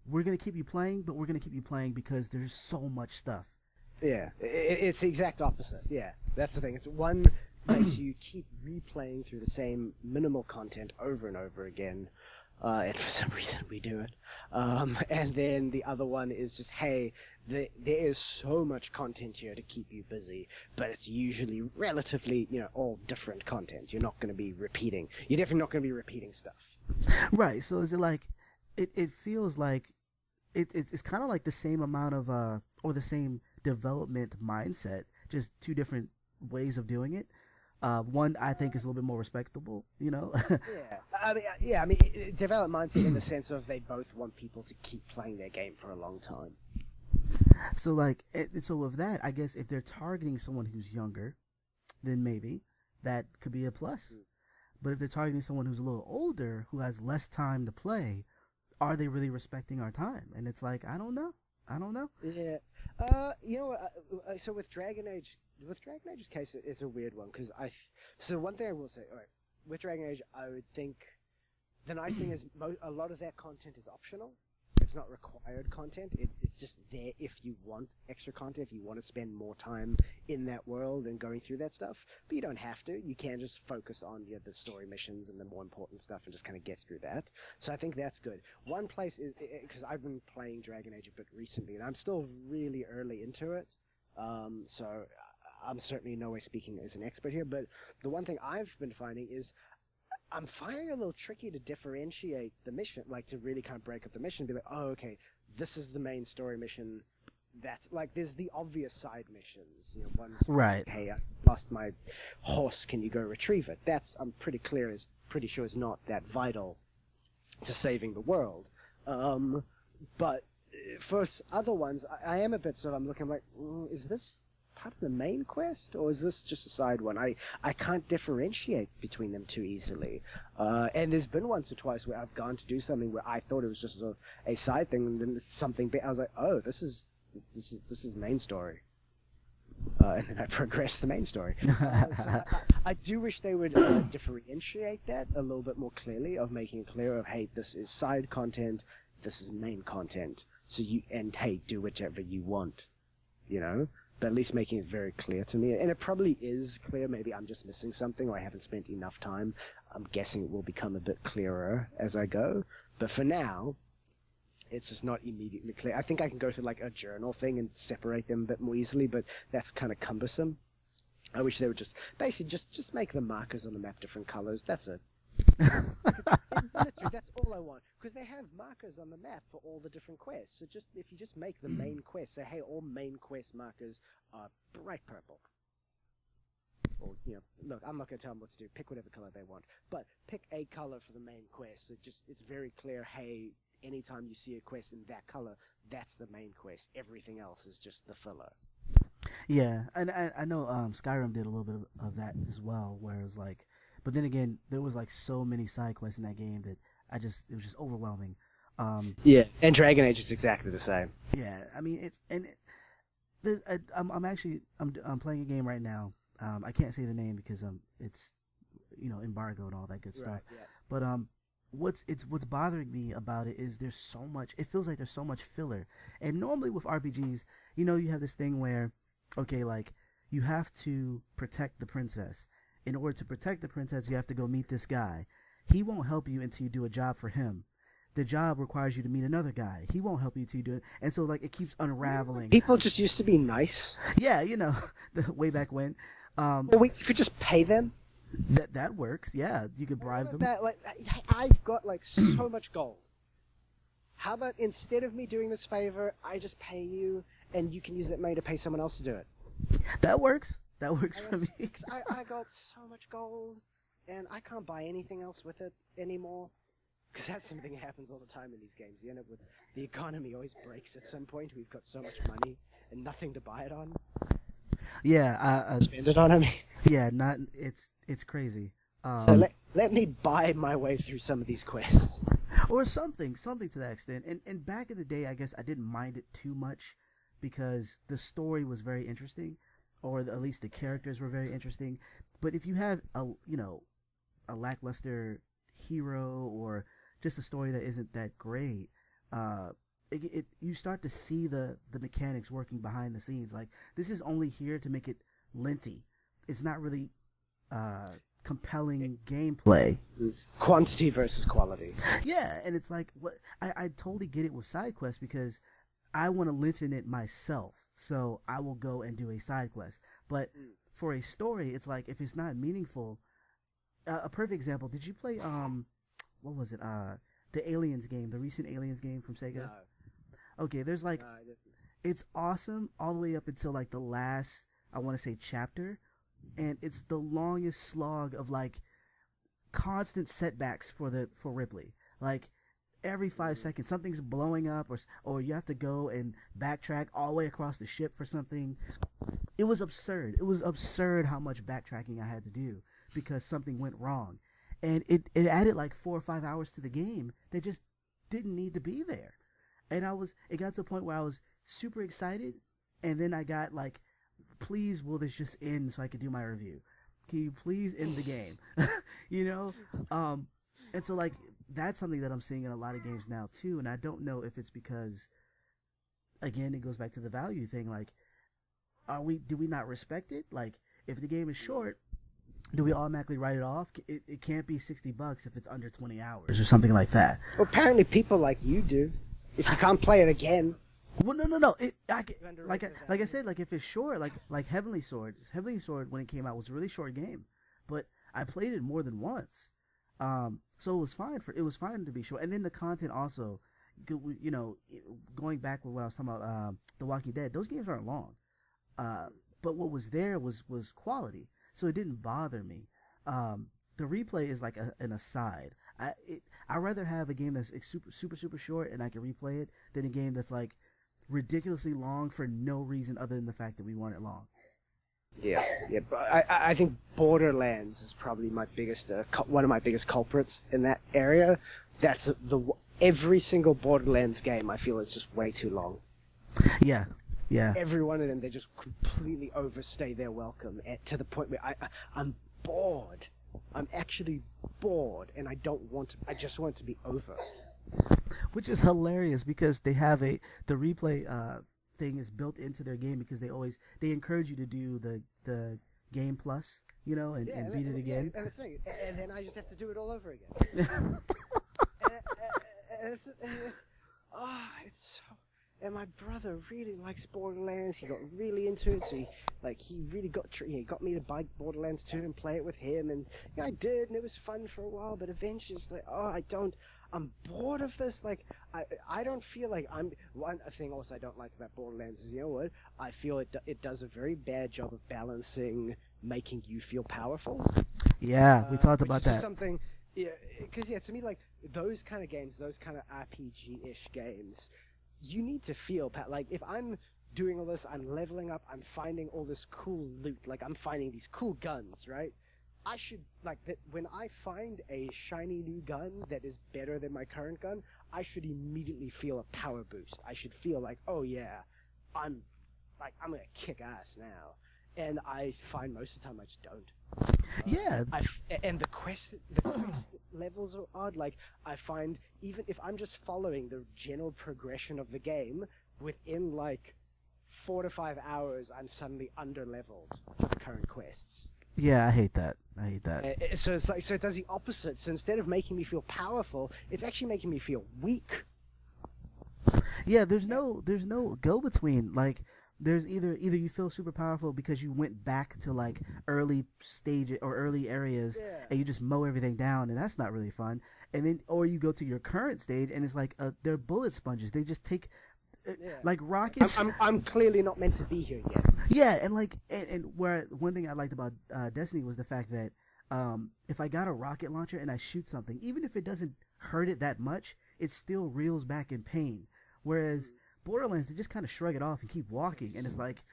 S1: we're gonna keep you playing, but we're gonna keep you playing because there's so much stuff.
S2: Yeah, it's the exact opposite. Yeah, that's the thing. It's one makes you keep replaying through the same minimal content over and over again, and for some reason we do it. And then the other one is just, hey, there is so much content here to keep you busy, but it's usually relatively, all different content. You're not going to be repeating. You're definitely not going to be repeating stuff.
S1: Right. So is it like, it feels like it's kind of like the same amount of or the same development mindset, just two different ways of doing it. One I think is a little bit more respectable,
S2: I mean, develop mindset in the sense of they both want people to keep playing their game for a long time.
S1: So so with that, I guess if they're targeting someone who's younger, then maybe that could be a plus. But if they're targeting someone who's a little older, who has less time to play, are they really respecting our time? And it's like, I don't know.
S2: Yeah. So with Dragon Age's case, it's a weird one, because so one thing I will say, all right, with Dragon Age, I would think the nice thing is a lot of that content is optional. It's not required content. It's just there if you want extra content, if you want to spend more time in that world and going through that stuff. But you don't have to. You can just focus on the story missions and the more important stuff and just kind of get through that. So I think that's good. One place is, because I've been playing Dragon Age a bit recently, and I'm still really early into it. So I'm certainly in no way speaking as an expert here, but the one thing I've been finding is I'm finding it a little tricky to differentiate the mission, like to really kind of break up the mission and be like, oh, okay, this is the main story mission, that's like there's the obvious side missions. You know, one's
S1: Right.
S2: like, hey, I lost my horse. Can you go retrieve it? That's I'm pretty sure is not that vital to saving the world. But for other ones, I am a bit sort of, I'm looking like, is this part of the main quest, or is this just a side one? I can't differentiate between them too easily. And there's been once or twice where I've gone to do something where I thought it was just a side thing, and then it's something big. I was like, oh, this is main story. And then I progressed the main story. So I do wish they would differentiate that a little bit more clearly, of making it clear of, hey, this is side content, this is main content. So hey, do whichever you want, you know? But at least making it very clear to me. And it probably is clear. Maybe I'm just missing something, or I haven't spent enough time. I'm guessing it will become a bit clearer as I go. But for now, it's just not immediately clear. I think I can go through like a journal thing and separate them a bit more easily, but that's kind of cumbersome. I wish they would just basically just make the markers on the map different colors. That's it. Literally, that's all I want, because they have markers on the map for all the different quests. So just if you just make the main quest, say, hey, all main quest markers are bright purple. Or, you know, look, I'm not going to tell them what to do. Pick whatever color they want, but pick a color for the main quest. So it's very clear. Hey, anytime you see a quest in that color, that's the main quest. Everything else is just the filler.
S1: Yeah, and I know Skyrim did a little bit of that as well, where it was like, but then again, there was like so many side quests in that game that it was just overwhelming.
S2: Yeah, and Dragon Age is exactly the same.
S1: Yeah, I mean I'm playing a game right now. I can't say the name because it's embargo and all that good stuff.
S2: Right, yeah.
S1: But what's bothering me about it is there's so much. It feels like there's so much filler. And normally with RPGs, you have this thing where, okay, like you have to protect the princess. In order to protect the princess, you have to go meet this guy. He won't help you until you do a job for him. The job requires you to meet another guy. He won't help you until you do it. And so like it keeps unraveling.
S2: People just used to be nice.
S1: Yeah, way back when.
S2: Well, you could just pay them.
S1: That works. Yeah, you could bribe them.
S2: I've got like so much gold. How about instead of me doing this favor, I just pay you, and you can use that money to pay someone else to do it?
S1: That works. That works for me.
S2: I got so much gold, and I can't buy anything else with it anymore. Because that's something that happens all the time in these games. You end up with the economy always breaks at some point. We've got so much money and nothing to buy it on.
S1: Yeah,
S2: spend it on. I mean,
S1: yeah, it's crazy.
S2: So let me buy my way through some of these quests,
S1: or something to that extent. And back in the day, I guess I didn't mind it too much because the story was very interesting, or at least the characters were very interesting. But if you have a lackluster hero or just a story that isn't that great, you start to see the mechanics working behind the scenes. Like, this is only here to make it lengthy. It's not really compelling gameplay.
S2: Quantity versus quality.
S1: Yeah, and it's like, what I totally get it with side quests because I want to lengthen it myself, so I will go and do a side quest. But for a story, it's like, if it's not meaningful. A perfect example. Did you play what was it? The Aliens game, the recent Aliens game from Sega.
S2: No.
S1: Okay, there's like, it's awesome all the way up until like the last, I want to say, chapter, and it's the longest slog of like constant setbacks for Ripley. Like every 5 seconds, something's blowing up, or you have to go and backtrack all the way across the ship for something. It was absurd. It was absurd how much backtracking I had to do because something went wrong, and it added like 4 or 5 hours to the game that just didn't need to be there. And it got to a point where I was super excited, and then I got like, please, will this just end so I could do my review? Can you please end the game? And so like, that's something that I'm seeing in a lot of games now too, and I don't know if it's because, again, it goes back to the value thing. Like, do we not respect it? Like, if the game is short, do we automatically write it off? It can't be $60 if it's under 20 hours or something like that.
S2: Well, apparently people like you do. If you can't play it again.
S1: Well, no. Like I said, like if it's short, like Heavenly Sword when it came out was a really short game, but I played it more than once, so it was fine to be short. And then the content also, you know, going back with what I was talking about, The Walking Dead, those games aren't long. But what was there was quality, so it didn't bother me. The replay is like an aside. I'd rather have a game that's super short and I can replay it than a game that's like ridiculously long for no reason other than the fact that we want it long.
S2: Yeah, yeah. But I think Borderlands is probably my biggest, one of my biggest culprits in that area. That's every single Borderlands game I feel is just way too long.
S1: Yeah. Yeah.
S2: Every one of them, they just completely overstay their welcome to the point where I'm bored. I'm actually bored, and I just want it to be over.
S1: Which is hilarious because they have the replay thing is built into their game because they encourage you to do the game plus, you know, and beat it again.
S2: Yeah, and the thing, and then I just have to do it all over again. It's so. And my brother really likes Borderlands. He got really into it. So he really got me to buy Borderlands 2 and play it with him. And yeah, I did, and it was fun for a while. But eventually, it's like, I'm bored of this. Like, I don't feel like one thing also I don't like about Borderlands is, you know what? I feel it does a very bad job of balancing making you feel powerful.
S1: Yeah, we talked about that.
S2: Something, yeah, because to me, like those kind of games, those kind of RPG-ish games. You need to feel like if I'm doing all this, I'm leveling up, I'm finding all this cool loot, like I'm finding these cool guns, right? I should like that when I find a shiny new gun that is better than my current gun, I should immediately feel a power boost. I should feel like, oh yeah, I'm gonna kick ass now. And I find most of the time I just don't.
S1: Yeah.
S2: And the quest levels are odd. Like, I find even if I'm just following the general progression of the game, within like 4 to 5 hours, I'm suddenly under-leveled for the current quests.
S1: Yeah, I hate that.
S2: So it's like, so it does the opposite. So instead of making me feel powerful, it's actually making me feel weak.
S1: Yeah, there's no go-between. Like, there's either you feel super powerful because you went back to like early stage or early areas and you just mow everything down, and that's not really fun. And then, or you go to your current stage and it's like they're bullet sponges. They just take like rockets.
S2: I'm clearly not meant to be here yet.
S1: Yeah, and like and where one thing I liked about Destiny was the fact that if I got a rocket launcher and I shoot something, even if it doesn't hurt it that much, it still reels back in pain. Whereas Borderlands, they just kind of shrug it off and keep walking, and it's like,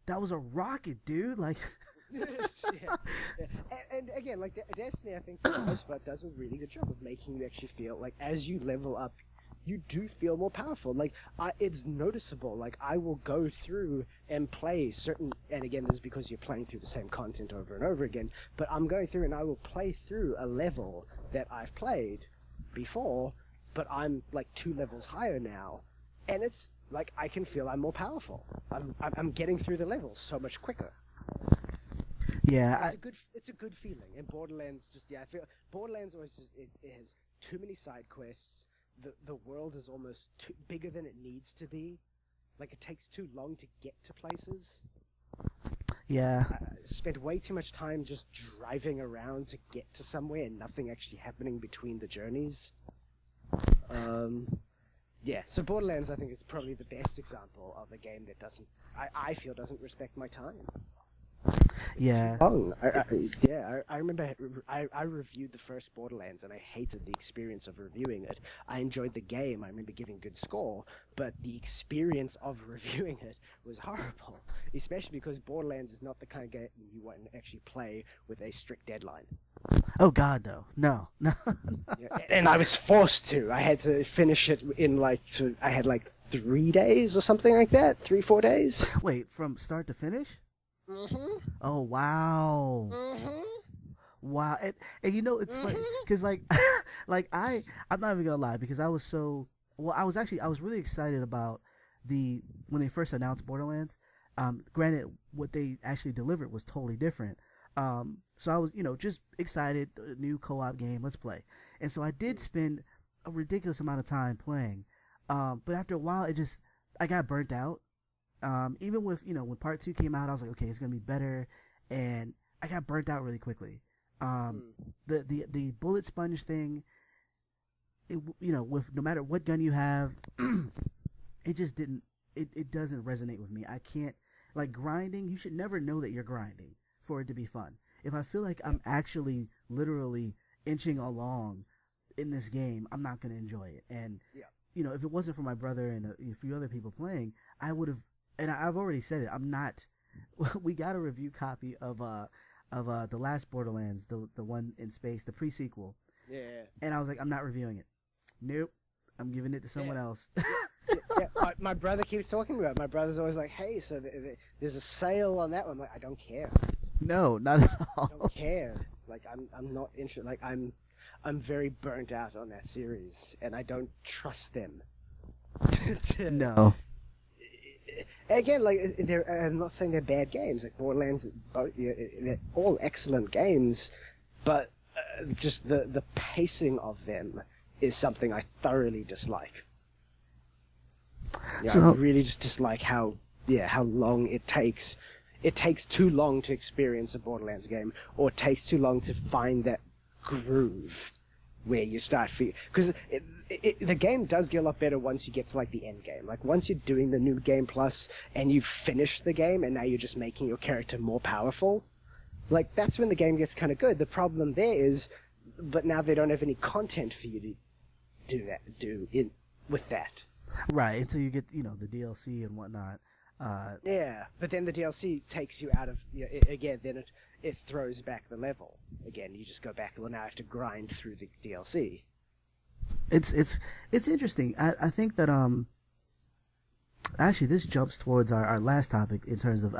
S1: that was a rocket, dude. Like,
S2: And again, like Destiny, I think for the most part does a really good job of making you actually feel like as you level up, you do feel more powerful. Like, it's noticeable. Like, I will go through and play certain, and again, this is because you're playing through the same content over and over again. But I'm going through and I will play through a level that I've played before, but I'm like 2 levels higher now. And it's like I can feel I'm more powerful. I'm getting through the levels so much quicker.
S1: Yeah,
S2: it's a good feeling. And Borderlands I feel Borderlands always just it has too many side quests. The world is almost too bigger than it needs to be. Like, it takes too long to get to places.
S1: Yeah.
S2: I spent way too much time just driving around to get to somewhere and nothing actually happening between the journeys. Yeah, so Borderlands, I think, is probably the best example of a game that I feel doesn't respect my time.
S1: Yeah.
S2: Oh, I remember I reviewed the first Borderlands and I hated the experience of reviewing it. I enjoyed the game. I remember giving a good score, but the experience of reviewing it was horrible, especially because Borderlands is not the kind of game you want to actually play with a strict deadline.
S1: Oh God, no.
S2: Yeah, and I was forced to. I had to finish it in I had 3 days or something like that, 3-4 days.
S1: Wait, from start to finish?
S2: Mm-hmm.
S1: Oh wow.
S2: Mm-hmm.
S1: Wow. And you know, it's funny because I'm not even gonna lie, because I was really excited about when they first announced Borderlands. Granted, what they actually delivered was totally different. So I was, just excited, a new co-op game, let's play. And so I did spend a ridiculous amount of time playing. But after a while, I got burnt out. Even with, when part 2 came out, I was like, okay, it's going to be better. And I got burnt out really quickly. The bullet sponge thing, with no matter what gun you have, it just didn't. It doesn't resonate with me. I can't like grinding. You should never know that you're grinding for it to be fun. If I feel like I'm actually literally inching along in this game, I'm not going to enjoy it. And if it wasn't for my brother and a few other people playing, I would have. And I've already said it. I'm not. We got a review copy of the last Borderlands, the one in space, the pre-sequel.
S2: Yeah.
S1: And I was like, I'm not reviewing it. Nope. I'm giving it to someone else.
S2: My brother keeps talking about it. My brother's always like, hey, so there's a sale on that one. I'm like, I don't care.
S1: No, not at all.
S2: I don't care. Like, I'm not interested. Like, I'm very burnt out on that series, and I don't trust them.
S1: No.
S2: Again, like, I'm not saying they're bad games. Like, Borderlands, they're all excellent games, but just the pacing of them is something I thoroughly dislike. Yeah, I really just dislike how long it takes. It takes too long to experience a Borderlands game, or it takes too long to find that groove where you start feeling. Because the game does get a lot better once you get to like the end game. Like once you're doing the new game plus and you've finished the game and now you're just making your character more powerful. Like that's when the game gets kind of good. The problem there is, but now they don't have any content for you to do with that.
S1: Right, until you get the DLC and whatnot.
S2: Yeah, but then the DLC takes you out of again. Then it throws back the level again. You just go back. Well, now I have to grind through the DLC.
S1: It's interesting. I think that actually this jumps towards our last topic in terms of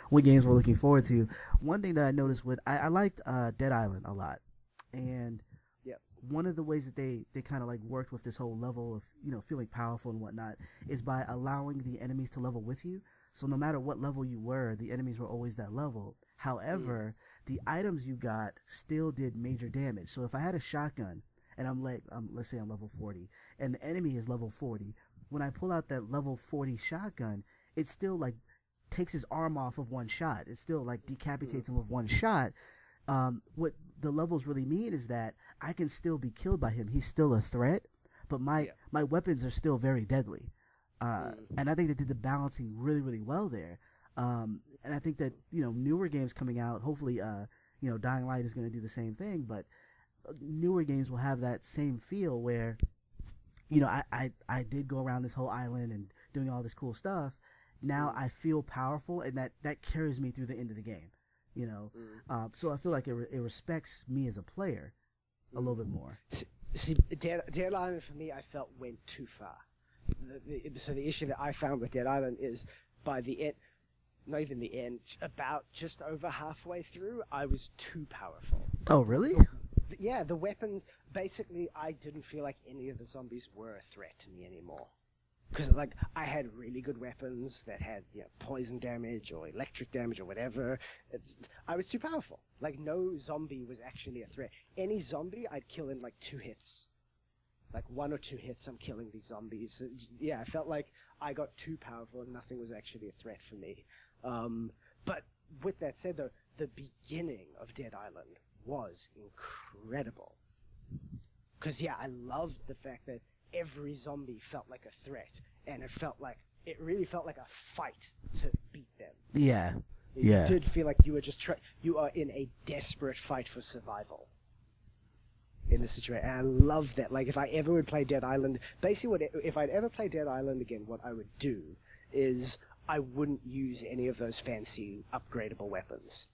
S1: what games we're looking forward to. One thing that I noticed I liked Dead Island a lot, and one of the ways that they kind of like worked with this whole level of feeling powerful and whatnot is by allowing the enemies to level with you. So no matter what level you were, the enemies were always that level. However, the items you got still did major damage. So if I had a shotgun and let's say I'm level 40 and the enemy is level 40, when I pull out that level 40 shotgun, it still like takes his arm off of one shot. It still like decapitates him with one shot. What the levels really mean is that I can still be killed by him. He's still a threat, but my weapons are still very deadly. And I think they did the balancing really, really well there. And I think that, newer games coming out, hopefully, Dying Light is going to do the same thing, but newer games will have that same feel where, I did go around this whole island and doing all this cool stuff. Now I feel powerful, and that carries me through the end of the game. So I feel like it respects me as a player a little bit more.
S2: See, Dead Island for me, I felt went too far. So the issue that I found with Dead Island is by the end, not even the end, about just over halfway through, I was too powerful.
S1: Oh, really?
S2: Yeah, the weapons, basically, I didn't feel like any of the zombies were a threat to me anymore. Because, like, I had really good weapons that had, poison damage or electric damage or whatever. I was too powerful. Like, no zombie was actually a threat. Any zombie, I'd kill in, like, 2 hits. Like, 1 or 2 hits, I'm killing these zombies. I felt like I got too powerful and nothing was actually a threat for me. But with that said, though, the beginning of Dead Island was incredible. Because, I loved the fact that every zombie felt like a threat, and it really felt like a fight to beat them.
S1: Yeah.
S2: It did feel like you were you are in a desperate fight for survival in this situation. And I love that. Like, if I ever would play Dead Island, basically if I'd ever play Dead Island again, what I would do is I wouldn't use any of those fancy upgradable weapons.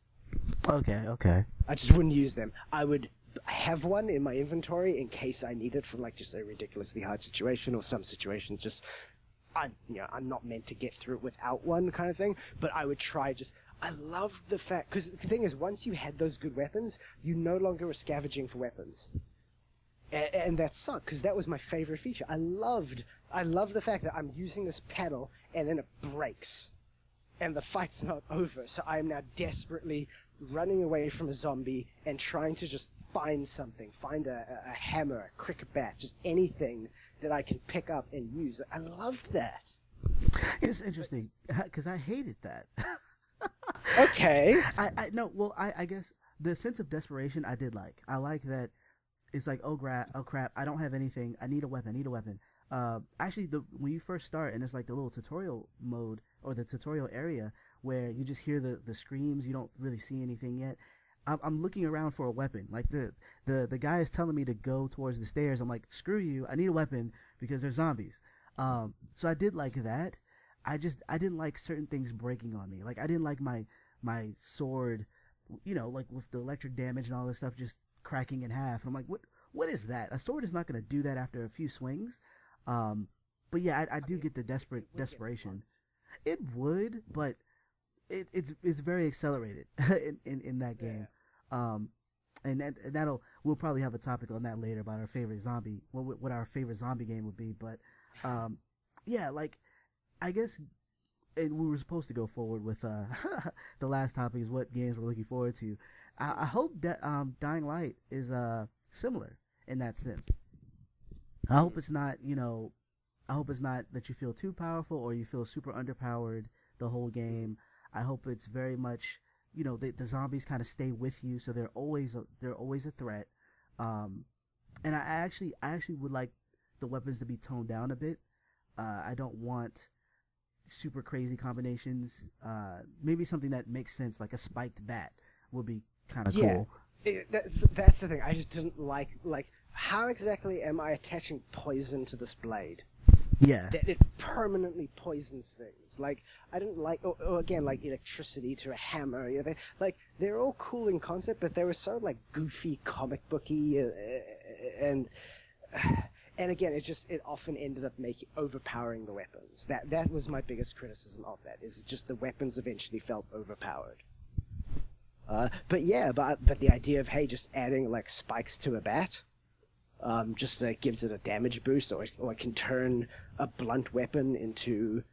S1: Okay.
S2: I just wouldn't use them. I would have one in my inventory in case I need it for like just a ridiculously hard situation or some situation just I'm not meant to get through it without one kind of thing. But I would try I love the fact, because the thing is, once you had those good weapons, you no longer were scavenging for weapons, and that sucked because that was my favorite feature. I loved the fact that I'm using this pedal and then it breaks, and the fight's not over. So I am now desperately running away from a zombie and trying to just find something, find a hammer, a cricket bat, just anything that I can pick up and use. I loved that.
S1: It's interesting because I hated that.
S2: Okay.
S1: I guess the sense of desperation I did like. I like that it's like, oh crap, I don't have anything. I need a weapon. I need a weapon. Actually, when you first start, and it's like the little tutorial mode or the tutorial area where you just hear the screams. You don't really see anything yet. I'm looking around for a weapon. Like the guy is telling me to go towards the stairs. I'm like, screw you. I need a weapon because there's zombies. So I did like that. I didn't like certain things breaking on me. Like I didn't like my sword, like with the electric damage and all this stuff just cracking in half. And I'm like, what is that? A sword is not going to do that after a few swings. But yeah, I do get the desperation. It would, but it's very accelerated in that game. And we'll probably have a topic on that later about our favorite zombie, what our favorite zombie game would be. But yeah, like I guess, and we were supposed to go forward with the last topic is what games we're looking forward to. I hope that Dying Light is similar in that sense. I hope it's not, I hope it's not that you feel too powerful or you feel super underpowered the whole game. I hope it's very much, the zombies kind of stay with you, so they're always a threat. And I actually would like the weapons to be toned down a bit. I don't want super crazy combinations. Maybe something that makes sense, like a spiked bat, would be kind of cool.
S2: That's the thing. I just didn't like how exactly am I attaching poison to this blade?
S1: Yeah.
S2: That it permanently poisons things. Like, I didn't like, or again, like electricity to a hammer. They're all cool in concept, but they were so, like, goofy, comic booky, and again, it often ended up overpowering the weapons. That was my biggest criticism of that, is just the weapons eventually felt overpowered. But the idea of, hey, just adding, like, spikes to a bat, just gives it a damage boost, or it can turn a blunt weapon into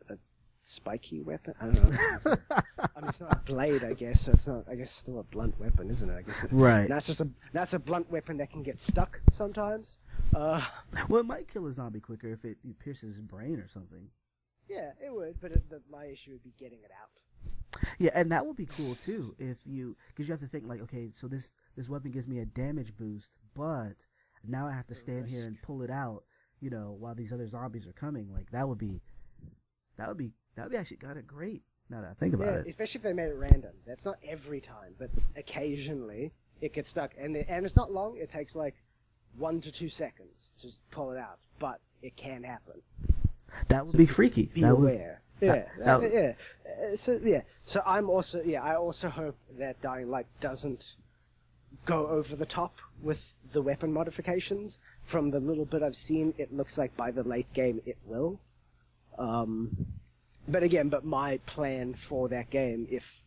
S2: a spiky weapon. I don't know. It's not a blade, I guess. So it's not. I guess it's still a blunt weapon, isn't it? I guess.
S1: Right.
S2: That's a blunt weapon that can get stuck sometimes.
S1: Well, it might kill a zombie quicker if it pierces his brain or something.
S2: Yeah, it would. But my issue would be getting it out.
S1: Yeah, and that would be cool too because you have to think like, okay, so this weapon gives me a damage boost, but now I have to stand here and pull it out, while these other zombies are coming. Like that would be actually kind of great. Now that I think about it,
S2: especially if they made it random. That's not every time, but occasionally it gets stuck, and it's not long. It takes like 1 to 2 seconds to just pull it out, but it can happen.
S1: That would be freaky.
S2: Be aware. Yeah. So I'm also I also hope that Dying Light doesn't go over the top with the weapon modifications. From the little bit I've seen, it looks like by the late game it will. But my plan for that game, if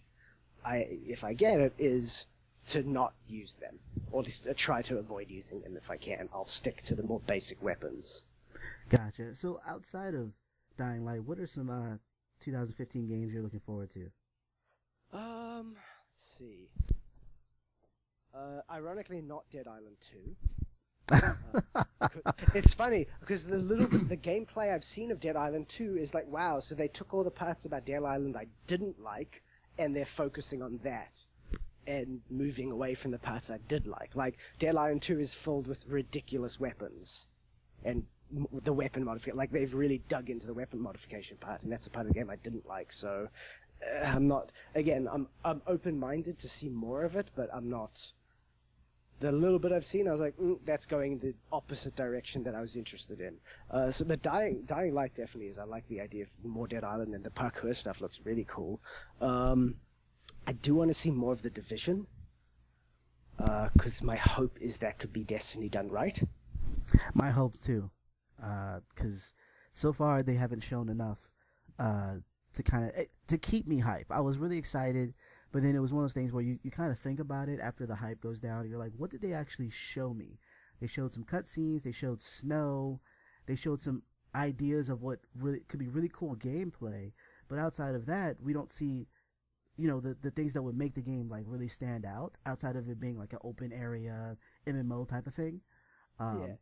S2: I get it, is to not use them, or at least try to avoid using them if I can. I'll stick to the more basic weapons.
S1: Gotcha. So outside of Dying Light, what are some 2015 games you're looking forward to?
S2: Let's see. Ironically, not Dead Island 2. It's funny because the gameplay I've seen of Dead Island 2 is like, wow, so they took all the parts about Dead Island I didn't like, and they're focusing on that and moving away from the parts I did like. Like, Dead Island 2 is filled with ridiculous weapons, and the weapon modification, like they've really dug into the weapon modification part, and that's the part of the game I didn't like. So I'm open-minded to see more of it, but I'm not. The little bit I've seen, I was like, that's going the opposite direction that I was interested in. But Dying Light definitely is. I like the idea of more Dead Island, and the parkour stuff looks really cool. I do want to see more of The Division, because my hope is that could be Destiny done right.
S1: My hope too. Because so far they haven't shown enough to keep me hype. I was really excited, but then it was one of those things where you kind of think about it after the hype goes down. And you're like, what did they actually show me? They showed some cutscenes. They showed snow. They showed some ideas of what really could be really cool gameplay. But outside of that, we don't see, the things that would make the game like really stand out. Outside of it being like an open area MMO type of thing.
S2: I've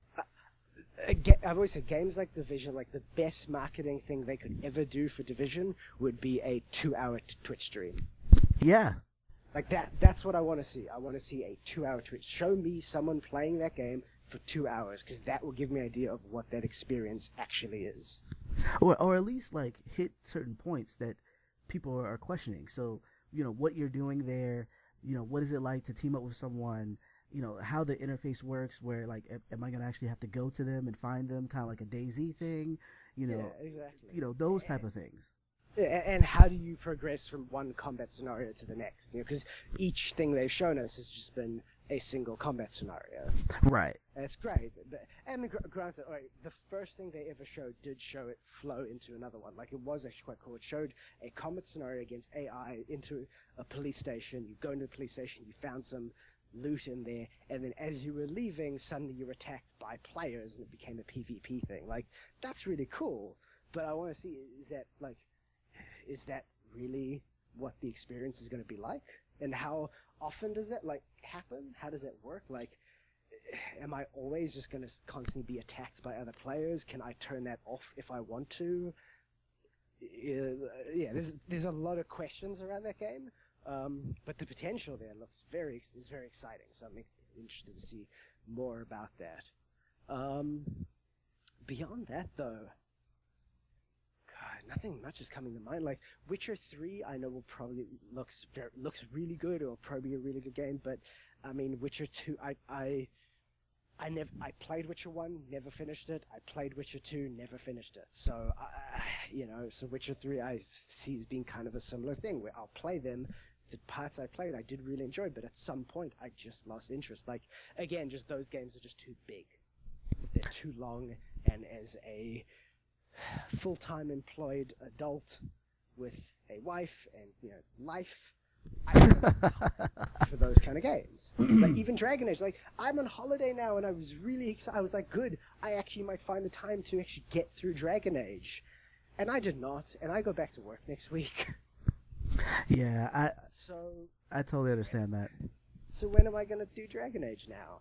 S2: always said games like Division, like the best marketing thing they could ever do for Division would be a 2-hour Twitch stream.
S1: Yeah.
S2: Like that's what I want to see. I want to see a 2 hour Twitch. Show me someone playing that game for 2 hours, because that will give me an idea of what that experience actually is.
S1: Or at least like hit certain points that people are questioning. So what you're doing there. What is it like to team up with someone? How the interface works. Where like, am I gonna actually have to go to them and find them, kind of like a DayZ thing?
S2: Yeah, exactly.
S1: Those type of things.
S2: And how do you progress from one combat scenario to the next? Because each thing they've shown us has just been a single combat scenario.
S1: Right.
S2: That's great. But, I mean, granted, right, the first thing they ever showed did show it flow into another one. Like, it was actually quite cool. It showed a combat scenario against AI into a police station. You go into the police station, you found some loot in there, and then as you were leaving, suddenly you were attacked by players, and it became a PvP thing. Like, that's really cool. But I want to see, is that really what the experience is going to be like? And how often does that happen? How does that work? Like, am I always just going to constantly be attacked by other players? Can I turn that off if I want to? Yeah, there's a lot of questions around that game, but the potential there is very exciting. So I'm interested to see more about that. Beyond that, though, God, nothing much is coming to mind. Like Witcher 3, I know will probably looks really good, or probably be a really good game. But I mean, Witcher 2, I played Witcher 1, never finished it. I played Witcher 2, never finished it. So so Witcher 3 I see as being kind of a similar thing, where I'll play them. The parts I played, I did really enjoy, but at some point I just lost interest. Like, again, just those games are just too big. They're too long, and as a full-time employed adult with a wife and life, I don't have time for those kind of games. Like even Dragon Age, like I'm on holiday now, and I was really excited. I was like, good, I actually might find the time to actually get through Dragon Age, and I did not, and I go back to work next week.
S1: Yeah, I totally understand that.
S2: So when am I going to do Dragon Age now?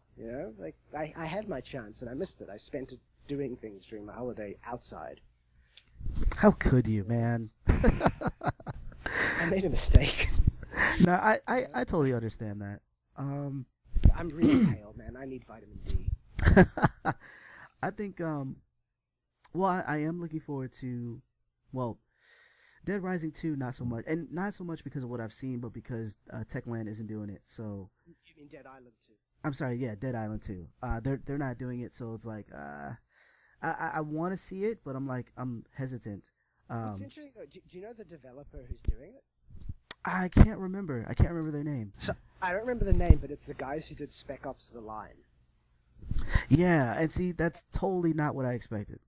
S2: Like I had my chance and I missed it. I spent it doing things during my holiday outside.
S1: How could you, man?
S2: I made a mistake.
S1: No, I totally understand that.
S2: I'm really pale, man. I need vitamin D.
S1: I think, well, I am looking forward to, well, Dead Rising 2, not so much. And not so much because of what I've seen, but because Techland isn't doing it, so...
S2: You mean Dead Island 2?
S1: I'm sorry, yeah, Dead Island 2. They're not doing it, so it's like, I want to see it, but I'm hesitant.
S2: It's interesting, though. Do you know the developer who's doing it?
S1: I can't remember. I can't remember their name.
S2: So I don't remember the name, but it's the guys who did Spec Ops: The Line.
S1: Yeah, and see, that's totally not what I expected.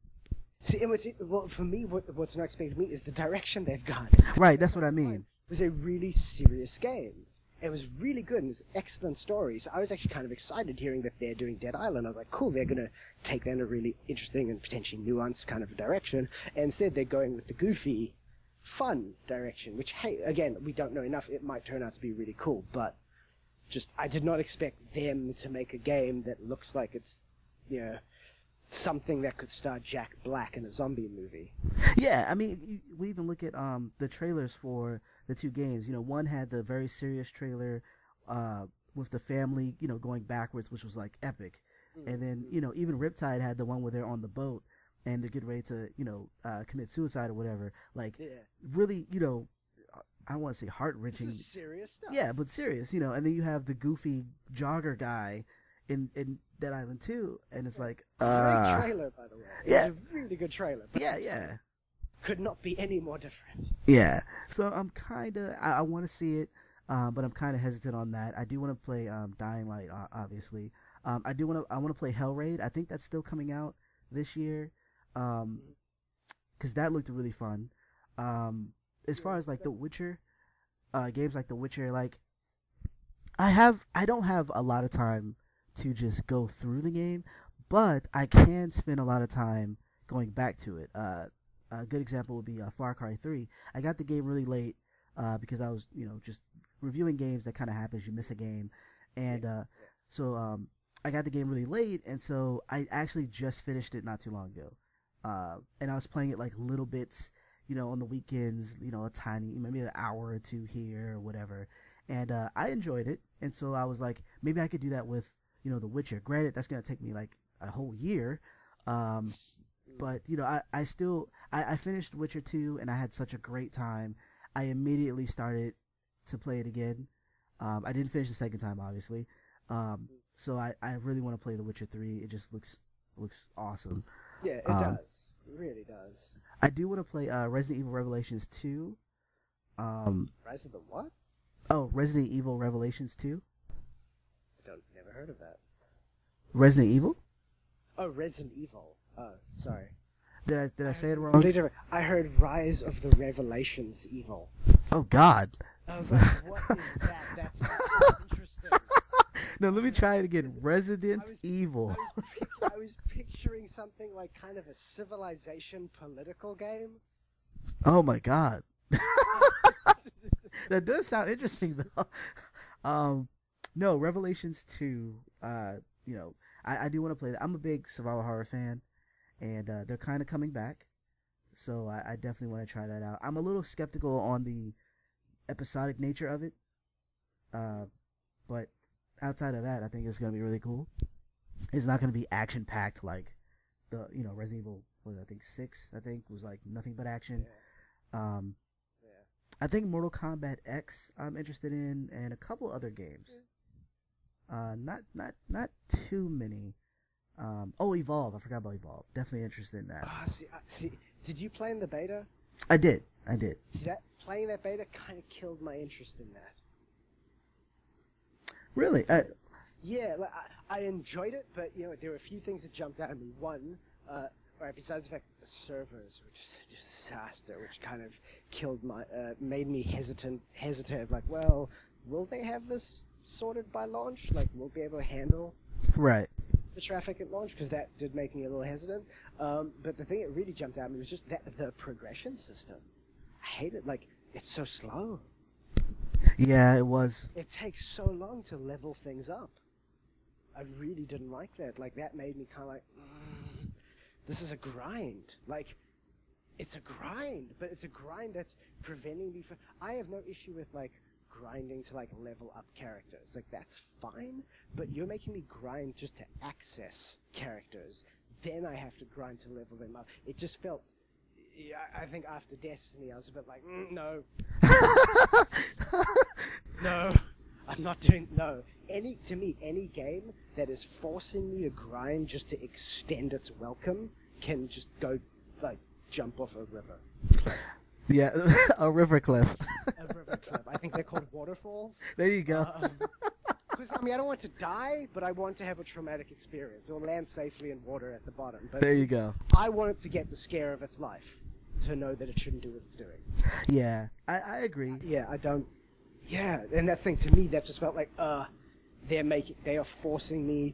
S2: See, and for me, what's not expected of me is the direction they've gone.
S1: Right, that's what I mean.
S2: It was a really serious game. It was really good, and it's an excellent story. So I was actually kind of excited hearing that they're doing Dead Island. I was like, cool, they're going to take that in a really interesting and potentially nuanced kind of direction. And instead, they're going with the goofy, fun direction, which, hey, again, we don't know enough. It might turn out to be really cool, but just I did not expect them to make a game that looks like it's, something that could star Jack Black in a zombie movie.
S1: Yeah, I mean, we even look at the trailers for the two games. One had the very serious trailer with the family, going backwards, which was like epic. Mm-hmm. And then, even Riptide had the one where they're on the boat and they're getting ready to, commit suicide or whatever. Like, really, I don't want to say heart-wrenching.
S2: This is serious stuff.
S1: Yeah, but serious, and then you have the goofy jogger guy in Dead Island 2, and it's like...
S2: Great trailer, by the way.
S1: Yeah.
S2: It's a really good trailer.
S1: Yeah.
S2: Could not be any more different.
S1: Yeah. So I'm kind of... I want to see it, but I'm kind of hesitant on that. I do want to play Dying Light, obviously. I want to play Hellraid. I think that's still coming out this year, because that looked really fun. As far as, like, The Witcher, games like The Witcher, like... I don't have a lot of time to just go through the game, but I can spend a lot of time going back to it. A good example would be Far Cry 3. I got the game really late because I was, just reviewing games. That kind of happens. You miss a game. And so I got the game really late, and so I actually just finished it not too long ago. And I was playing it like little bits, on the weekends, a tiny, maybe an hour or two here or whatever. And I enjoyed it. And so I was like, maybe I could do that with, The Witcher. Granted, that's going to take me like a whole year. But, I finished Witcher 2 and I had such a great time. I immediately started to play it again. I didn't finish the second time, obviously. So I really want to play The Witcher 3. It just looks awesome.
S2: Yeah, it does. It really does.
S1: I do want to play Resident Evil Revelations 2.
S2: Rise of the what?
S1: Oh, Resident Evil Revelations 2.
S2: Never heard of that.
S1: Resident Evil?
S2: Oh, Resident Evil. Oh, sorry.
S1: Did I say it wrong?
S2: I heard Rise of the Revelations Evil.
S1: Oh, God.
S2: I was like, what is that? That's so interesting.
S1: No, let me try it again. Resident Evil.
S2: I was picturing something like kind of a Civilization political game.
S1: Oh, my God. That does sound interesting, though. No, Revelations 2, I do want to play that. I'm a big survival horror fan, and they're kind of coming back, so I definitely want to try that out. I'm a little skeptical on the episodic nature of it, but outside of that, I think it's going to be really cool. It's not going to be action-packed like the, Resident Evil, I think 6, was like nothing but action.
S2: Yeah.
S1: I think Mortal Kombat X I'm interested in, and a couple other games. Not too many. Evolve. I forgot about Evolve. Definitely interested in that.
S2: See, did you play in the beta?
S1: I did.
S2: See, playing that beta kind of killed my interest in that.
S1: Really?
S2: Yeah, like, I enjoyed it, but there were a few things that jumped out at me. One, right, besides the fact that the servers were just a disaster, which kind of made me hesitant. Like, well, will they have this sorted by launch? Like, we'll be able to handle
S1: right
S2: the traffic at launch, because that did make me a little hesitant. But the thing that really jumped out at me was just the progression system. I hate it. Like, it's so slow.
S1: Yeah, it was.
S2: It takes so long to level things up. I really didn't like that. Like, that made me kind of like, this is a grind. Like, it's a grind, but it's a grind that's preventing me from... I have no issue with, like, grinding to, like, level up characters. Like, that's fine, but you're making me grind just to access characters. Then I have to grind to level them up. It just felt... Yeah, I think after Destiny, I was a bit like, no. No. I'm not doing... No. To me, any game that is forcing me to grind just to extend its welcome can just go, like, jump off a river cliff.
S1: Yeah, a river cliff.
S2: A river cliff. I think they're called waterfalls.
S1: There you go.
S2: Because, I don't want to die, but I want to have a traumatic experience, or land safely in water at the bottom. But
S1: there you go.
S2: I want it to get the scare of its life, to know that it shouldn't do what it's doing.
S1: Yeah, I agree.
S2: Yeah, I don't... Yeah, and that thing, to me, that just felt like, they are forcing me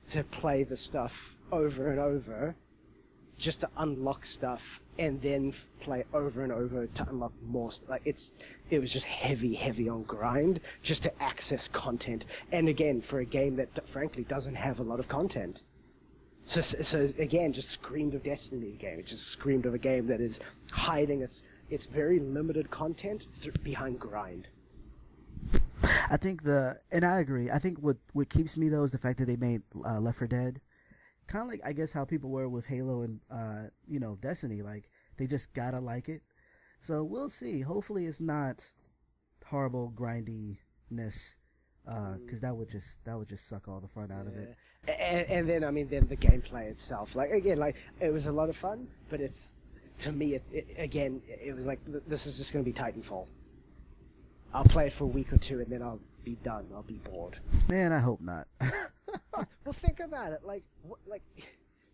S2: to play the stuff over and over just to unlock stuff, and then play over and over to unlock more stuff. Like, it was just heavy on grind just to access content. And again, for a game that frankly doesn't have a lot of content. So again, just screamed of Destiny game. It just screamed of a game that is hiding its very limited content behind grind.
S1: I think and I agree. I think what keeps me though is the fact that they made Left 4 Dead kind of like, I guess, how people were with Halo and Destiny. Like, they just gotta like it. So we'll see. Hopefully it's not horrible grindiness, because that would just suck all the fun out of it.
S2: And then then the gameplay itself. Like, again, like, it was a lot of fun, but to me it was like, this is just gonna be Titanfall. I'll play it for a week or two, and then I'll be done. I'll be bored.
S1: Man, I hope not.
S2: Well, think about it. Like,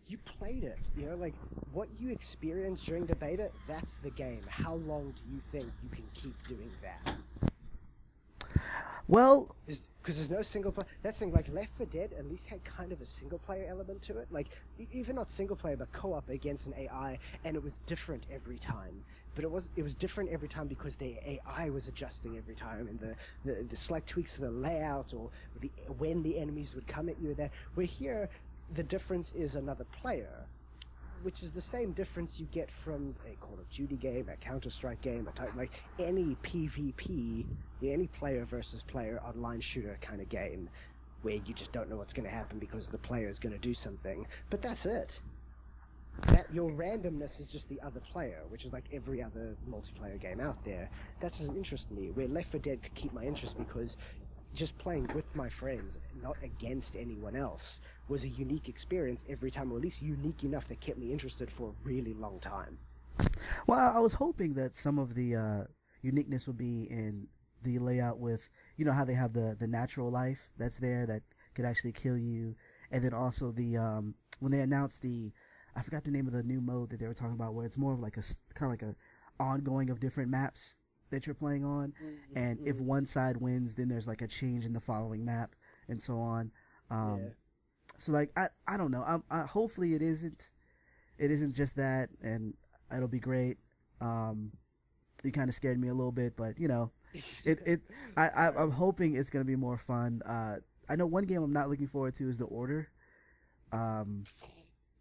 S2: you played it. Like, what you experienced during the beta, that's the game. How long do you think you can keep doing that?
S1: Well,
S2: because there's no single player. That's the thing. Like, Left 4 Dead at least had kind of a single player element to it. Like, even not single player, but co-op against an AI, and it was different every time. But it was different every time because the AI was adjusting every time, and the slight tweaks to the layout, or when the enemies would come at you. Where here, the difference is another player, which is the same difference you get from a Call of Duty game, a Counter-Strike game, like any PvP, any player versus player online shooter kind of game, where you just don't know what's going to happen because the player is going to do something. But that's it. That your randomness is just the other player, which is like every other multiplayer game out there. That doesn't interest me. Where Left 4 Dead could keep my interest because just playing with my friends, not against anyone else, was a unique experience every time, or at least unique enough that kept me interested for a really long time.
S1: Well, I was hoping that some of the uniqueness would be in the layout with, how they have the natural life that's there that could actually kill you. And then also when they announced I forgot the name of the new mode that they were talking about, where it's more of like kind of like a ongoing of different maps that you're playing on. Mm-hmm. And if one side wins, then there's like a change in the following map and so on. So like, I don't know. Hopefully it isn't just that, and it'll be great. You kind of scared me a little bit, but I'm hoping it's going to be more fun. I know one game I'm not looking forward to is The Order.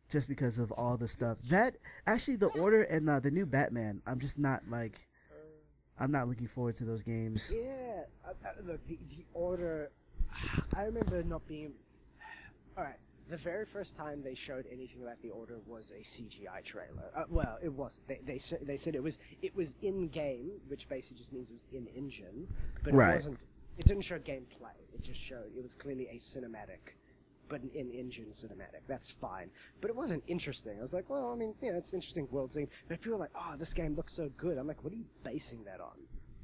S1: Just because of all the stuff that actually The Order and the new Batman, I'm just not like, I'm not looking forward to those games.
S2: Yeah, look, the Order, I remember not being, alright, the very first time they showed anything about The Order was a CGI trailer. Well, it wasn't. They said it was in game, which basically just means it was in engine, but
S1: right.
S2: It wasn't. It didn't show gameplay. It just showed it was clearly a cinematic, but an in-engine cinematic. That's fine, but it wasn't interesting. I was like, well, I mean, yeah, it's an interesting world scene, but people are like, oh, this game looks so good. I'm like, what are you basing that on?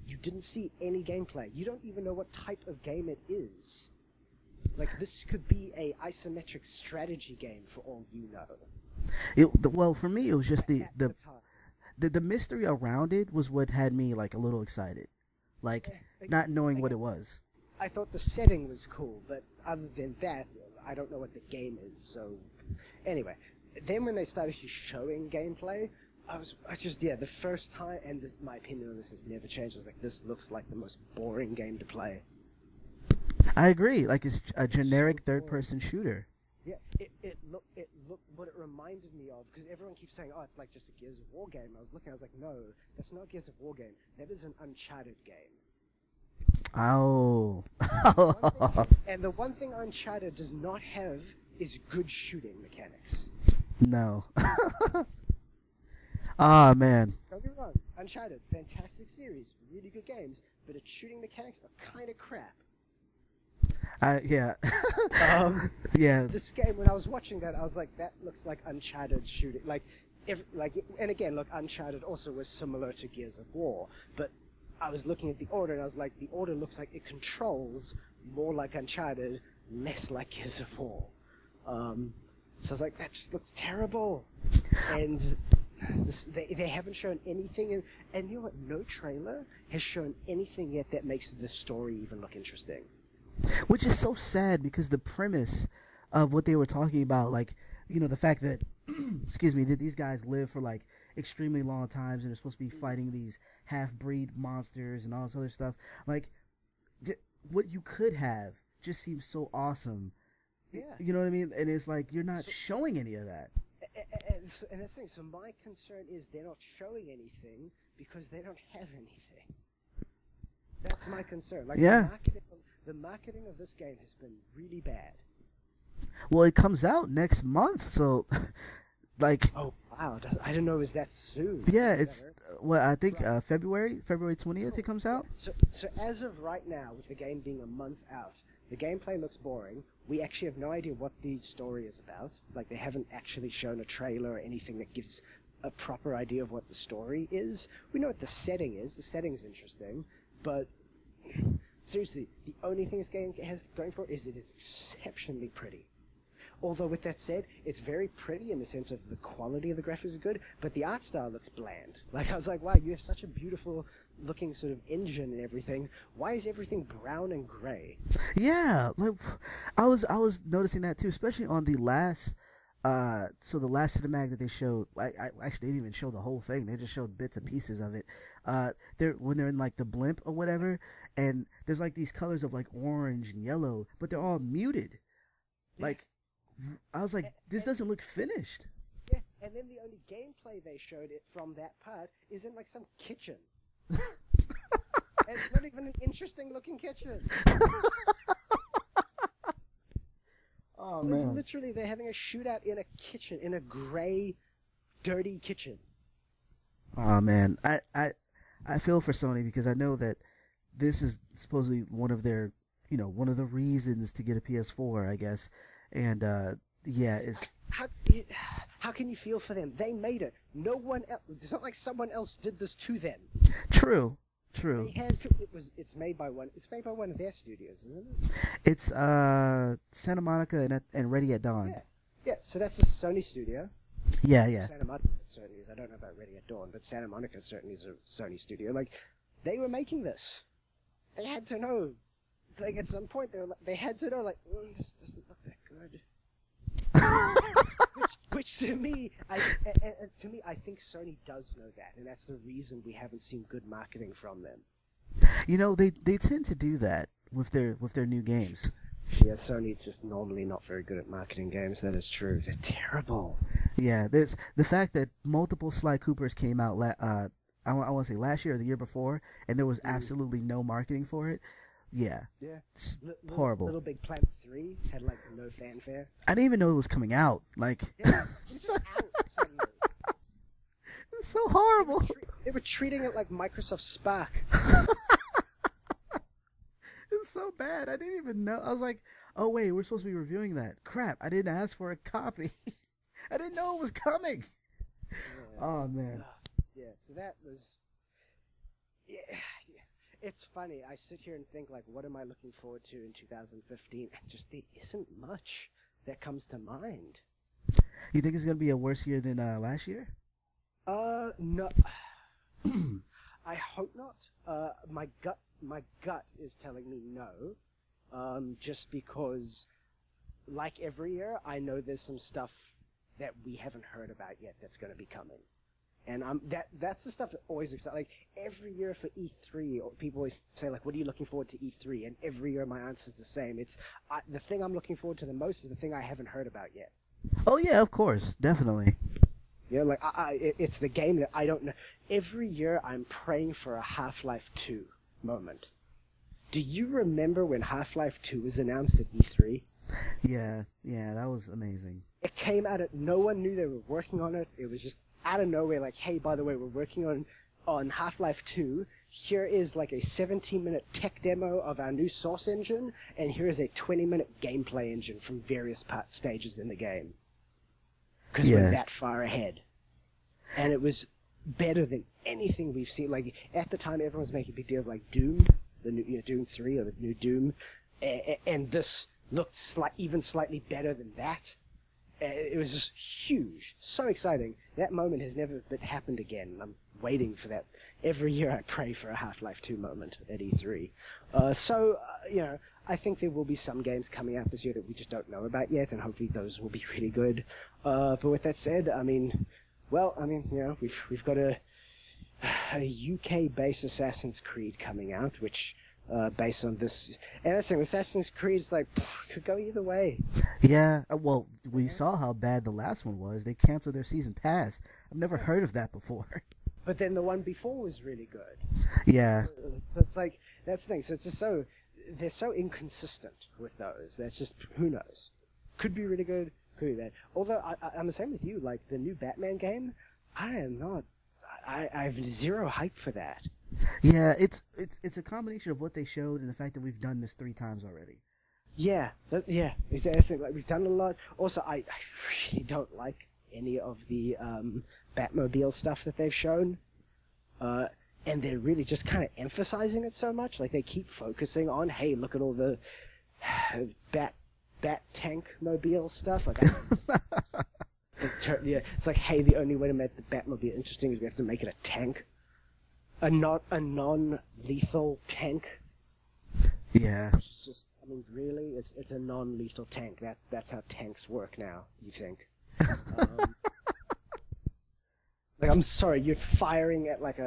S2: You didn't see any gameplay. You don't even know what type of game it is. Like, this could be a isometric strategy game for all you know.
S1: Well, for me, it was just the mystery around it was what had me like a little excited, like not knowing what it was.
S2: I thought the setting was cool, but other than that, I don't know what the game is. So, anyway, then when they started showing gameplay, I just the first time, and this, my opinion on this has never changed. I was like, this looks like the most boring game to play.
S1: I agree. Like, it's a generic third-person shooter.
S2: Yeah, it looked what it reminded me of, because everyone keeps saying, oh, it's like just a Gears of War game. I was like, no, that's not a Gears of War game. That is an Uncharted game.
S1: Oh.
S2: And the one thing Uncharted does not have is good shooting mechanics.
S1: No. Ah, man.
S2: Don't get me wrong. Uncharted, fantastic series, really good games, but its shooting mechanics are kind of crap.
S1: Yeah.
S2: Yeah. This game, when I was watching that, I was like, that looks like Uncharted shooting. And again, look, Uncharted also was similar to Gears of War, but I was looking at The Order, and I was like, The Order looks like it controls more like Uncharted, less like Gears of War. So I was like, that just looks terrible. And they haven't shown anything, and you know what? No trailer has shown anything yet that makes the story even look interesting.
S1: Which is so sad, because the premise of what they were talking about, like, the fact that, excuse me, that these guys live for like extremely long times and they're supposed to be fighting these half-breed monsters and all this other stuff. Like, what you could have just seems so awesome.
S2: Yeah.
S1: You know what I mean? And it's like, you're not showing any of that.
S2: And that's the thing. So my concern is they're not showing anything because they don't have anything. That's my concern. Like,
S1: yeah.
S2: The marketing of this game has been really bad.
S1: Well, it comes out next month, so like.
S2: Oh wow! I didn't know it was that soon.
S1: Yeah, it's I think February 20th it comes out.
S2: So as of right now, with the game being a month out, the gameplay looks boring. We actually have no idea what the story is about. Like, they haven't actually shown a trailer or anything that gives a proper idea of what the story is. We know what the setting is. The setting's interesting, but seriously, the only thing this game has going for it is exceptionally pretty. Although, with that said, it's very pretty in the sense of the quality of the graphics is good, but the art style looks bland. Like, I was like, wow, you have such a beautiful looking sort of engine and everything. Why is everything brown and gray?
S1: Yeah, like, I was noticing that too, especially on the last the last cinematic that they showed. I actually didn't even show the whole thing. They just showed bits and pieces of it. When they're in like the blimp or whatever, and there's like these colors of like orange and yellow, but they're all muted. Like, I was like, this doesn't look finished.
S2: Yeah, And then the only gameplay they showed it from that part is in like some kitchen. And it's not even an interesting looking kitchen.
S1: Oh
S2: It's
S1: man.
S2: literally they're having a shootout in a kitchen, in a gray, dirty kitchen.
S1: Oh man. I feel for Sony because I know that this is supposedly one of their, one of the reasons to get a PS4, I guess. And yeah, it's
S2: How can you feel for them? They made it. No one else. It's not like someone else did this to them.
S1: true.
S2: It's made by one. It's made by one of their studios, isn't it?
S1: It's Santa Monica and Ready at Dawn.
S2: Yeah. So that's a Sony studio.
S1: Yeah.
S2: Santa Monica certainly is. I don't know about Ready at Dawn, but Santa Monica certainly is a Sony studio. Like, they were making this. They had to know. Like, at some point, they had to know, like, this doesn't look that good. which to me, I think Sony does know that, and that's the reason we haven't seen good marketing from them.
S1: They tend to do that with their new games.
S2: Yeah, Sony's just normally not very good at marketing games. That is true. They're terrible.
S1: Yeah, there's the fact that multiple Sly Coopers came out. I want to say last year or the year before, and there was absolutely no marketing for it. Yeah, horrible.
S2: Little Big Planet 3 had like no fanfare.
S1: I didn't even know it was coming out. Like,
S2: yeah, it was just out suddenly.
S1: It's so horrible.
S2: They were treating it like Microsoft Spark.
S1: It's so bad. I didn't even know. I was like, oh wait, we're supposed to be reviewing that. Crap, I didn't ask for a copy. I didn't know it was coming.
S2: Yeah.
S1: Oh man.
S2: Yeah, so that was. Yeah. It's funny. I sit here and think, like, what am I looking forward to in 2015? And just there isn't much that comes to mind.
S1: You think it's gonna be a worse year than last year?
S2: No. I hope not. My gut is telling me no. Just because, like every year, I know there's some stuff that we haven't heard about yet that's going to be coming. And that's the stuff that always excites. Like, every year for E3, people always say, like, what are you looking forward to E3? And every year my answer is the same. The thing I'm looking forward to the most is the thing I haven't heard about yet.
S1: Oh yeah, of course, definitely.
S2: Like, it's the game that I don't know. Every year I'm praying for a Half-Life 2 moment. Do you remember when Half-Life 2 was announced at E3?
S1: Yeah, that was amazing.
S2: It came out no one knew they were working on it. It was just out of nowhere, like, hey, by the way, we're working on Half-Life 2. Here is like a 17-minute tech demo of our new Source engine, and here is a 20-minute gameplay engine from various stages in the game. Because we're that far ahead. And it was better than anything we've seen. Like, at the time, everyone was making a big deal of, like, Doom, the new Doom 3 or the new Doom, and this looked even slightly better than that. It was just huge, so exciting. That moment has never happened again. I'm waiting for that. Every year I pray for a Half-Life 2 moment at E3. I think there will be some games coming out this year that we just don't know about yet, and hopefully those will be really good. But with that said, we've got a UK-based Assassin's Creed coming out, which based on this. And that's the thing, Assassin's Creed is like, could go either way.
S1: Yeah, well, we saw how bad the last one was. They canceled their season pass. I've never heard of that before.
S2: But then the one before was really good.
S1: Yeah.
S2: So it's like, that's the thing. So it's just they're so inconsistent with those. That's just, who knows? Could be really good, could be bad. Although, I'm the same with you. Like, the new Batman game, I have zero hype for that.
S1: Yeah, it's a combination of what they showed and the fact that we've done this 3 times already.
S2: Yeah, exactly. Like, we've done a lot. Also, I really don't like any of the Batmobile stuff that they've shown. And they're really just kind of emphasizing it so much. Like, they keep focusing on, hey, look at all the Bat tank mobile stuff. Like, it's like, hey, the only way to make the Batmobile interesting is we have to make it a tank. A non-lethal tank.
S1: Yeah.
S2: It's just, really, it's a non-lethal tank. That's how tanks work now, you think. Like, I'm sorry, you're firing at like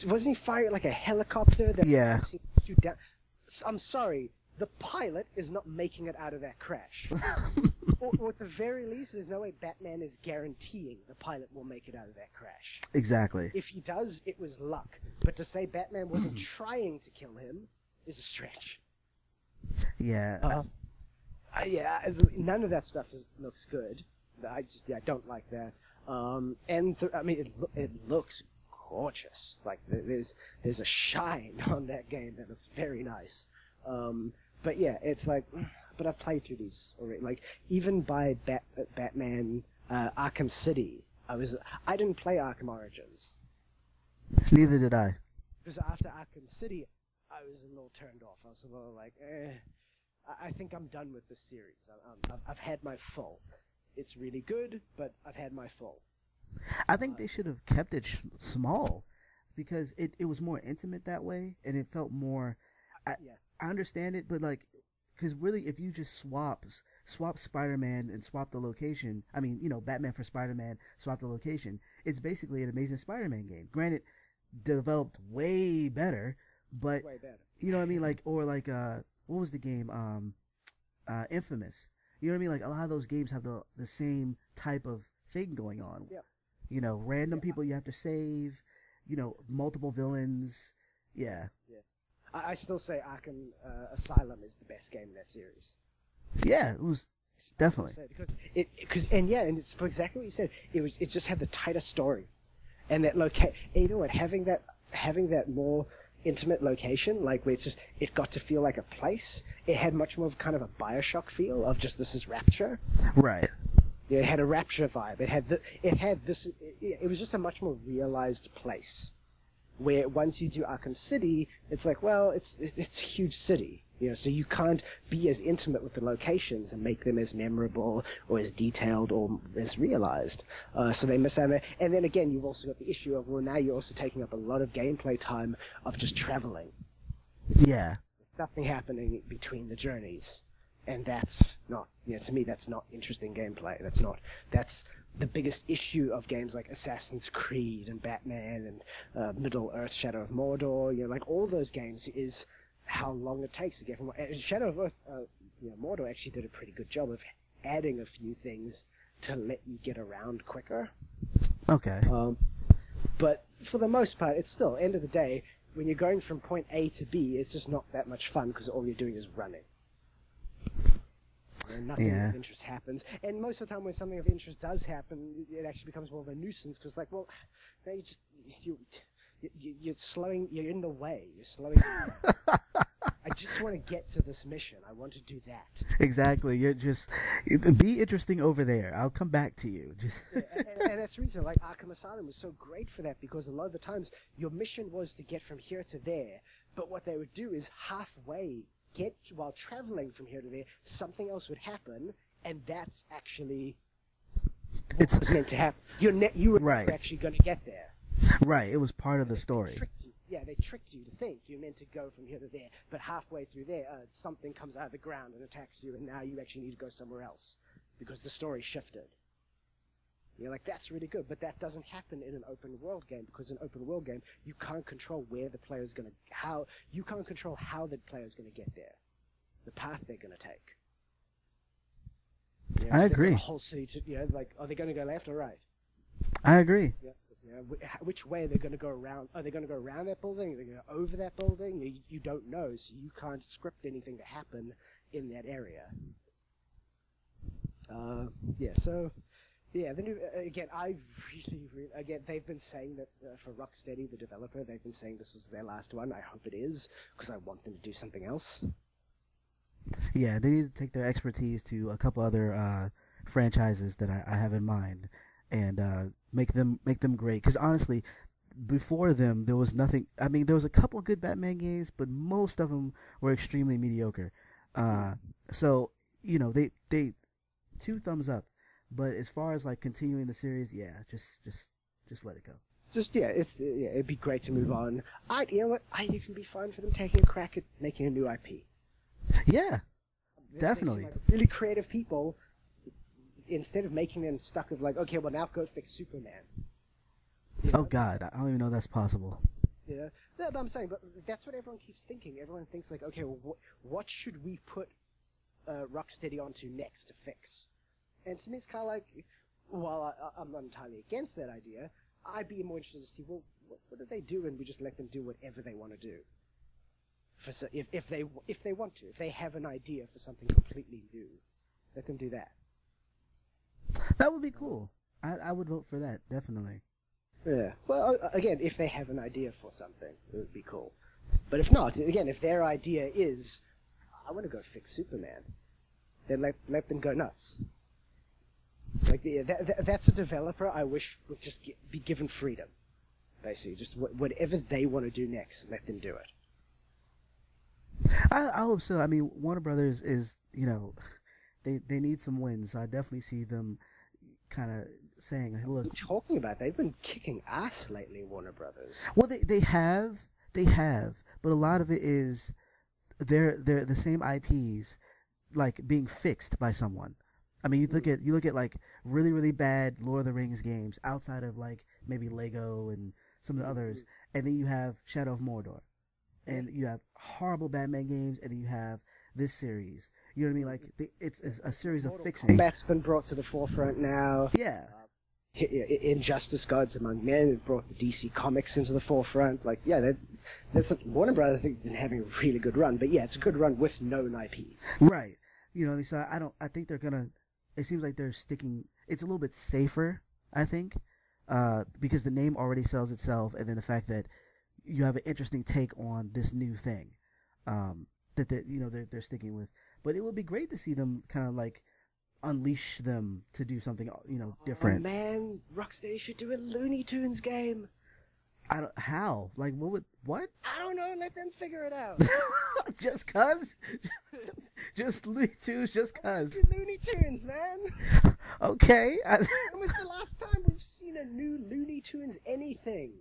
S2: wasn't he firing at like a helicopter that you down? I'm sorry, the pilot is not making it out of that crash. or at the very least, there's no way Batman is guaranteeing the pilot will make it out of that crash.
S1: Exactly.
S2: If he does, it was luck. But to say Batman wasn't trying to kill him is a stretch.
S1: Yeah.
S2: Yeah, none of that stuff looks good. I don't like that. It looks gorgeous. Like there's a shine on that game that looks very nice. But yeah, it's like, but I've played through these already. Like even by Batman Arkham City, I didn't play Arkham Origins.
S1: Neither did I.
S2: Because after Arkham City, I was a little turned off. I was a little like, I think I'm done with this series. I've had my full. It's really good, but I've had my full.
S1: I think they should have kept it small, because it was more intimate that way, and it felt more. I understand it, but like, because really, if you just swap Spider-Man and swap the location, I mean, Batman for Spider-Man, swap the location, it's basically an Amazing Spider-Man game. Granted, developed way better, but
S2: way better.
S1: You know what I mean? Like, or like, what was the game? Infamous. You know what I mean? Like, a lot of those games have the same type of thing going on.
S2: Yeah.
S1: Random people you have to save. Multiple villains. Yeah.
S2: Yeah. I still say Arkham Asylum is the best game in that series.
S1: Yeah, it was definitely
S2: and it's for exactly what you said. It just had the tighter story, and that having that more intimate location, like where it got to feel like a place. It had much more of kind of a BioShock feel of just this is Rapture.
S1: Right.
S2: Yeah, it had a Rapture vibe. It was just a much more realized place. Where once you do Arkham City, it's like, well, it's a huge city, so you can't be as intimate with the locations and make them as memorable or as detailed or as realized. So they miss out on that. And then again, you've also got the issue of, well, now you're also taking up a lot of gameplay time of just traveling.
S1: Yeah.
S2: Nothing happening between the journeys. And that's not, to me, that's not interesting gameplay. That's the biggest issue of games like Assassin's Creed and Batman and Middle Earth, Shadow of Mordor, like all those games is how long it takes to get from... Shadow of Earth, Mordor actually did a pretty good job of adding a few things to let you get around quicker.
S1: Okay.
S2: But for the most part, it's still, end of the day, when you're going from point A to B, it's just not that much fun because all you're doing is running. Nothing of interest happens, and most of the time when something of interest does happen, it actually becomes more of a nuisance because, like, well, now you're slowing, you're in the way, you're slowing. I just want to get to this mission. I want to do that.
S1: Exactly. You're just be interesting over there. I'll come back to you.
S2: And that's the reason, like, Arkham Asylum was so great for that, because a lot of the times your mission was to get from here to there, but what they would do is halfway while traveling from here to there, something else would happen, and that's actually what was meant to happen. You were actually going to get there.
S1: Right, it was part of the story.
S2: They tricked you to think you're meant to go from here to there, but halfway through there, something comes out of the ground and attacks you, and now you actually need to go somewhere else because the story shifted. You're like, that's really good, but that doesn't happen in an open world game, because in an open world game, you can't control where the player's going to, you can't control how the player's going to get there, the path they're going to take.
S1: I agree.
S2: The whole city are they going to go left or right?
S1: I agree.
S2: Which way they're going to go around? Are they going to go around that building? Are they going to go over that building? You don't know, so you can't script anything to happen in that area. The new, again, they've been saying that for Rocksteady, the developer, they've been saying this was their last one. I hope it is, because I want them to do something else.
S1: Yeah, they need to take their expertise to a couple other franchises that I have in mind, and make them great. Because honestly, before them, there was nothing. I mean, there was a couple good Batman games, but most of them were extremely mediocre. So they 2 thumbs up. But as far as like continuing the series, just let it go.
S2: It'd be great to move on. I'd even be fine for them taking a crack at making a new IP.
S1: Yeah, definitely.
S2: Like really creative people, instead of making them stuck of like, okay, well now go fix Superman.
S1: Oh God, I don't even know that's possible.
S2: Yeah, but I'm saying, but that's what everyone keeps thinking. Everyone thinks like, okay, well, what should we put Rocksteady onto next to fix? And to me, it's kind of like, while I'm not entirely against that idea, I'd be more interested to see, well, what do they do, and we just let them do whatever they want to do. If they want to, if they have an idea for something completely new, let them do that.
S1: That would be cool. I would vote for that, definitely.
S2: Yeah. Well, again, if they have an idea for something, it would be cool. But if not, again, if their idea is, I want to go fix Superman, then let them go nuts. Like that's a developer I wish would just be given freedom, basically. Just whatever they want to do next, let them do it.
S1: I hope so. I mean, Warner Brothers is, they need some wins. So I definitely see them kind of saying, hey, look.
S2: What are you talking about? They've been kicking ass lately, Warner Brothers.
S1: Well, they have, but a lot of it is they're the same IPs, like being fixed by someone. I mean, you look at like really, really bad Lord of the Rings games outside of like maybe Lego and some of the others, and then you have Shadow of Mordor, and you have horrible Batman games, and then you have this series. You know what I mean? Like it's a series of fixing.
S2: Combat's been brought to the forefront now.
S1: Yeah.
S2: Injustice Gods Among Men have brought the DC Comics into the forefront. Like, yeah, that's Warner Brothers. I think been having a really good run, but yeah, it's a good run with known IPs.
S1: Right. So I think they're gonna. It seems like they're sticking. It's a little bit safer, I think, because the name already sells itself, and then the fact that you have an interesting take on this new thing, that they're sticking with. But it would be great to see them kind of like unleash them to do something different.
S2: Oh man, Rocksteady should do a Looney Tunes game.
S1: How? Like what?
S2: I don't know. Let them figure it out.
S1: Just cuz? Just Looney Tunes, just cuz.
S2: Looney Tunes, man.
S1: Okay.
S2: When was the last time we've seen a new Looney Tunes anything?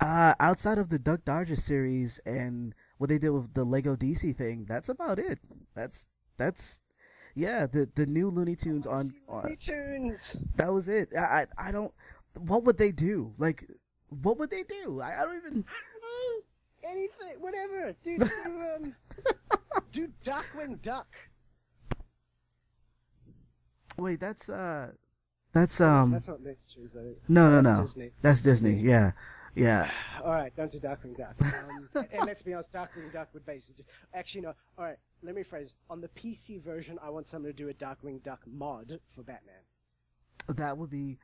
S1: Outside of the Duck Dodger series and what they did with the Lego DC thing, that's about it. That's yeah, the new Looney Tunes on
S2: Looney Tunes.
S1: That was it. I don't. What would they do? Like, what would they do? I don't even.
S2: Anything, whatever. Do Darkwing Duck.
S1: Wait, that's
S2: not Looney Tunes, though.
S1: No.
S2: Disney.
S1: That's Disney. Yeah.
S2: All right, don't do Darkwing Duck. And let's be honest, Darkwing Duck would basically actually no. All right, let me rephrase. On the PC version, I want someone to do a Darkwing Duck mod for Batman.
S1: That would be.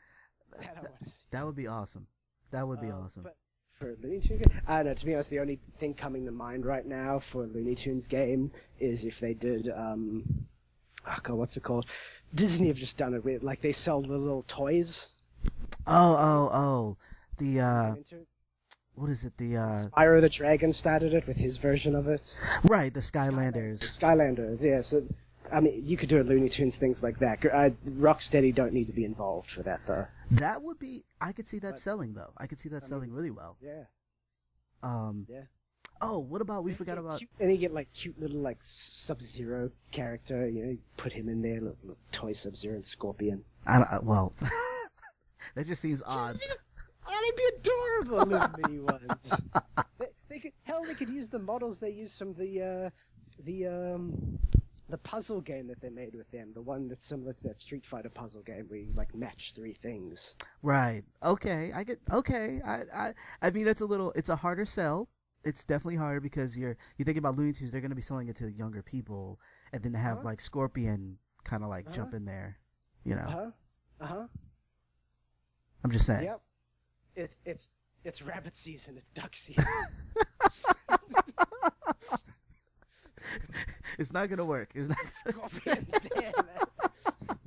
S2: That I want to see.
S1: That would be awesome. That would be awesome.
S2: But for a Looney Tunes, I don't know. To be honest, the only thing coming to mind right now for a Looney Tunes game is if they did. Oh God, what's it called? Disney have just done it with like they sell the little toys.
S1: Oh. The what is it? The
S2: Spyro the Dragon started it with his version of it.
S1: Right, the Skylanders.
S2: Skylanders, yeah. So, I mean, you could do a Looney Tunes things like that. Rocksteady don't need to be involved for that, though.
S1: That would be. I could see that selling, though. I could see that selling really well.
S2: Yeah.
S1: Yeah. Oh, what about we forgot about?
S2: And you get like cute little like Sub-Zero character. You put him in there, little toy Sub-Zero and Scorpion.
S1: Well, that just seems odd.
S2: Oh, they'd be adorable, little mini ones. They could use the models they used from the puzzle game that they made with them, the one that's similar to that Street Fighter puzzle game where you like match three things.
S1: Right. Okay. Okay. I mean, it's a harder sell. It's definitely harder because you think about Looney Tunes, they're going to be selling it to younger people, and then to have like Scorpion kind of like jump in there, I'm just saying.
S2: Yep. It's rabbit season. It's duck season.
S1: It's not gonna work. It's not.
S2: Scorpion's there, man.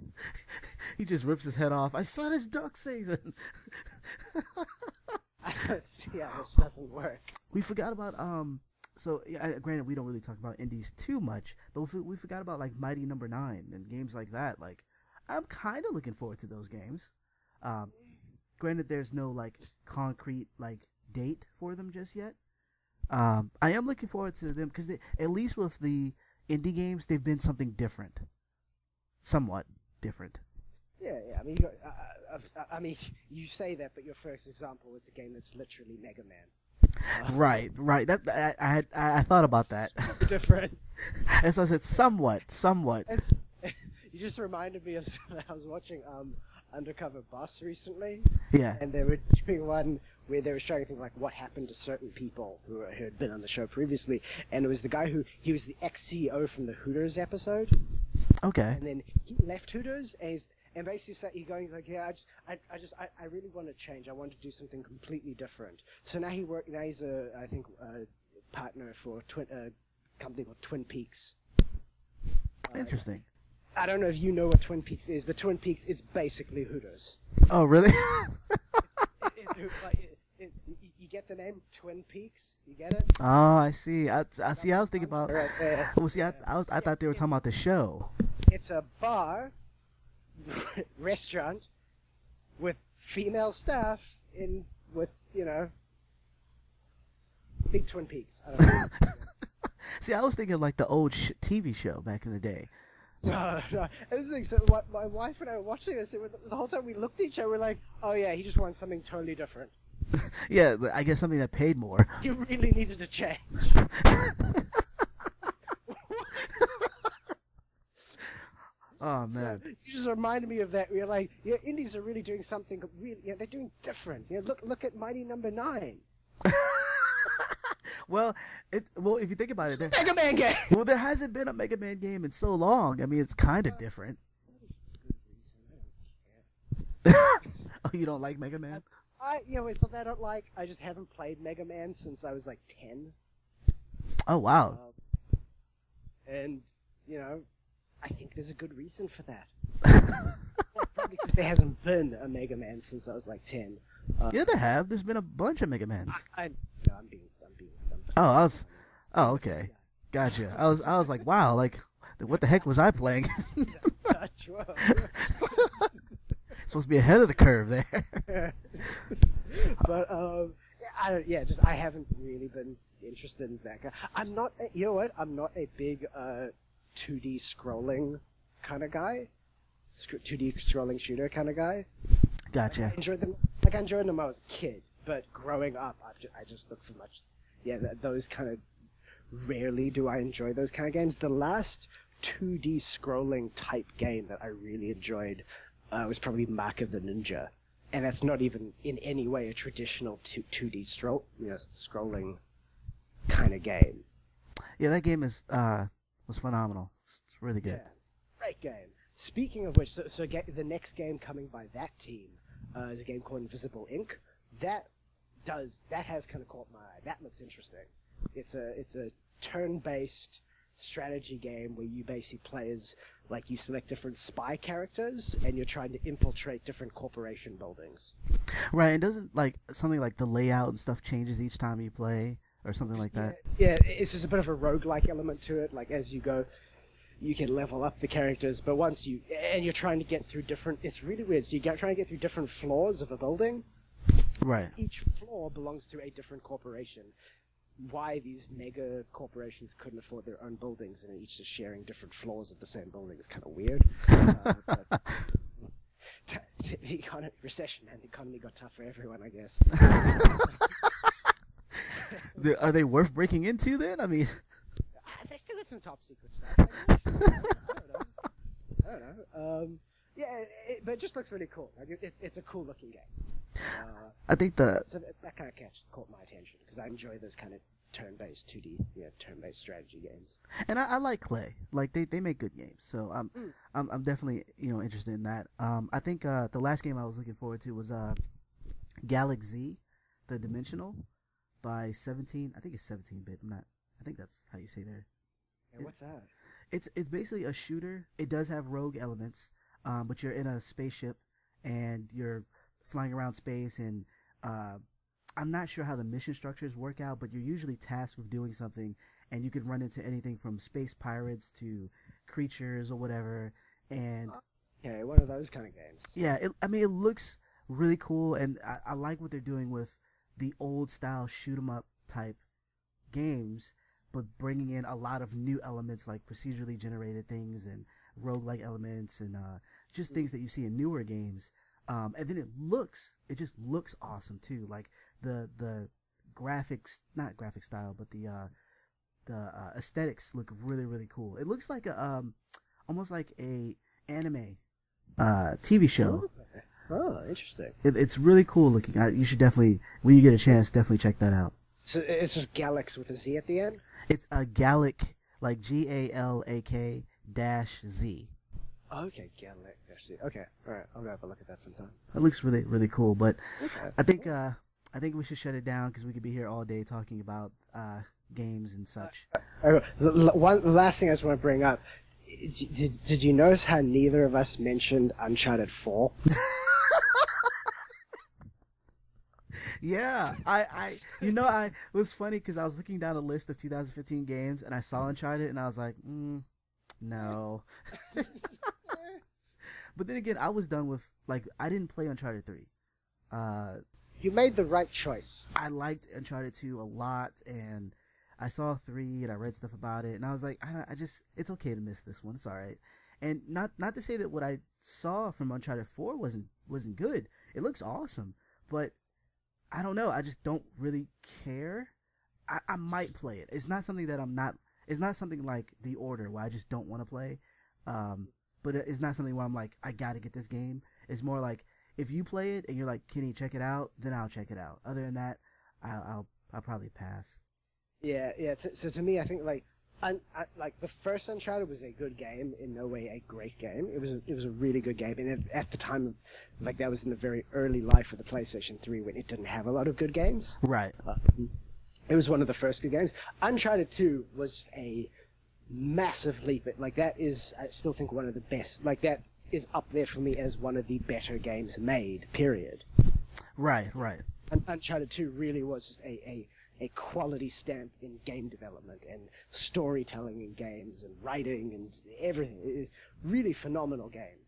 S1: He just rips his head off. I saw this duck season.
S2: Yeah, which doesn't work.
S1: We forgot about So granted, we don't really talk about indies too much, but we forgot about like Mighty Number 9 and games like that. Like, I'm kind of looking forward to those games. Granted, there's no like concrete like date for them just yet. I am looking forward to them because at least with the indie games, they've been something different, somewhat different.
S2: Yeah. I mean, you say that, but your first example was the game that's literally Mega Man.
S1: Right. That I thought about that.
S2: Different.
S1: And so I said somewhat.
S2: You You just reminded me of I was watching Undercover Boss recently,
S1: Yeah.
S2: and they were doing one where they were showing things like what happened to certain people who had been on the show previously, and it was the guy he was the ex-CEO from the Hooters episode,
S1: Okay.
S2: and then he left Hooters and basically said he's like, yeah, I really want to change. I want to do something completely different. So now he's I think partner for a company called Twin Peaks.
S1: Interesting.
S2: I don't know if you know what Twin Peaks is, but Twin Peaks is basically Hooters.
S1: Oh, really?
S2: You get the name Twin Peaks? You get it?
S1: Oh, I see. I see. I was thinking about.
S2: Right there.
S1: Well, see, I thought they were talking about the show.
S2: It's a bar, restaurant, with female staff with big Twin Peaks. I don't know.
S1: See, I was thinking like the old TV show back in the day.
S2: No. And the thing, so my wife and I were watching this, and the whole time we looked at each other, we're like, oh yeah, he just wants something totally different.
S1: Yeah, but I guess something that paid more.
S2: You really needed to change.
S1: Oh man.
S2: So you just reminded me of that. We're like, yeah, indies are really doing something really. Yeah, they're doing different. Look at Mighty Number 9.
S1: Well, if you think about it,
S2: Mega Man game.
S1: well, there hasn't been a Mega Man game in so long. I mean, it's kind of different. Oh, you don't like Mega Man?
S2: It's not that I don't like. I just haven't played Mega Man since I was like 10.
S1: Oh wow.
S2: And I think there's a good reason for that. Probably because there hasn't been a Mega Man since I was like 10.
S1: Yeah, there have. There's been a bunch of Mega Mans.
S2: I'm being.
S1: Oh, okay. Gotcha. I was like, wow, like, what the heck was I playing? Supposed to be ahead of the curve there.
S2: But I haven't really been interested in that. I'm not. You know what? I'm not a big 2D scrolling kind of guy. 2D scrolling shooter kind of guy.
S1: Gotcha.
S2: I enjoyed them. I enjoyed them when I was a kid, but growing up, I just look for much. Yeah, those kind of rarely do I enjoy those kind of games. The last 2D scrolling type game that I really enjoyed was probably Mark of the Ninja, and that's not even in any way a traditional 2D scrolling kind of game.
S1: Yeah, that game was phenomenal. It's really good.
S2: Yeah, great game. Speaking of which, so the next game coming by that team is a game called Invisible Ink. That has kind of caught my eye. That looks interesting. It's a turn-based strategy game where you basically play as, like, you select different spy characters and you're trying to infiltrate different corporation buildings.
S1: Right, and doesn't like something like the layout and stuff changes each time you play or something like that?
S2: Yeah, it's just a bit of a roguelike element to it. Like, as you go, you can level up the characters, but you're trying to get through it's really weird. So you're trying to get through different floors of a building.
S1: Right.
S2: Each floor belongs to a different corporation. Why these mega corporations couldn't afford their own buildings and each just sharing different floors of the same building is kind of weird. The recession, man. The economy got tough for everyone, I guess.
S1: Are they worth breaking into then? I mean,
S2: they still got some top secret stuff, I guess. I don't know. But it just looks really cool. Like it's a cool looking game.
S1: I think
S2: so that kind of caught my attention because I enjoy those kind of turn-based 2D, turn-based strategy games.
S1: And I like Clay. Like they make good games, so I'm definitely interested in that. I think the last game I was looking forward to was Galaxy, the Dimensional, by 17. I think it's 17-bit. I think that's how you say there.
S2: And what's that?
S1: It's basically a shooter. It does have rogue elements, but you're in a spaceship and you're flying around space, and I'm not sure how the mission structures work out, but you're usually tasked with doing something, and you could run into anything from space pirates to creatures or whatever. And
S2: yeah, one of those kind of games.
S1: Yeah, it looks really cool, and I like what they're doing with the old style shoot 'em up type games, but bringing in a lot of new elements like procedurally generated things and roguelike elements and just things that you see in newer games. And then it just looks awesome too. Like the graphics, not graphic style, but the aesthetics look really, really cool. It looks like almost like a anime TV show.
S2: Oh, interesting.
S1: It's really cool looking. You should definitely, when you get a chance, definitely check that out.
S2: So it's just Galax with a Z at the end?
S1: It's a Galak, like GALAK dash Z.
S2: Okay, Galax. Okay, alright, I'll go have a look at that sometime.
S1: It looks really, really cool. But
S2: Okay.
S1: I think we should shut it down because we could be here all day talking about games and such.
S2: The last thing I just want to bring up. Did you notice how neither of us mentioned Uncharted 4?
S1: Yeah, it was funny because I was looking down a list of 2015 games and I saw Uncharted and I was like, no. But then again, I was done with, like, I didn't play Uncharted 3.
S2: You made the right choice.
S1: I liked Uncharted 2 a lot, and I saw 3 and I read stuff about it, and I was like, it's okay to miss this one. It's all right. And not to say that what I saw from Uncharted 4 wasn't good. It looks awesome, but I don't know. I just don't really care. I might play it. It's not something that it's not something like The Order where I just don't want to play. But it's not something where I'm like, I gotta get this game. It's more like, if you play it and you're like, Kenny, check it out, then I'll check it out. Other than that, I'll probably pass.
S2: Yeah. So to me, I think like the first Uncharted was a good game, in no way a great game. It was a really good game, and at the time, like that was in the very early life of the PlayStation 3 when it didn't have a lot of good games.
S1: Right.
S2: It was one of the first good games. Uncharted 2 was a massive leap. Like that is, I still think, one of the best. Like that is up there for me as one of the better games made. Period.
S1: Right.
S2: Uncharted 2 really was just a quality stamp in game development and storytelling in games and writing and everything. Really phenomenal game.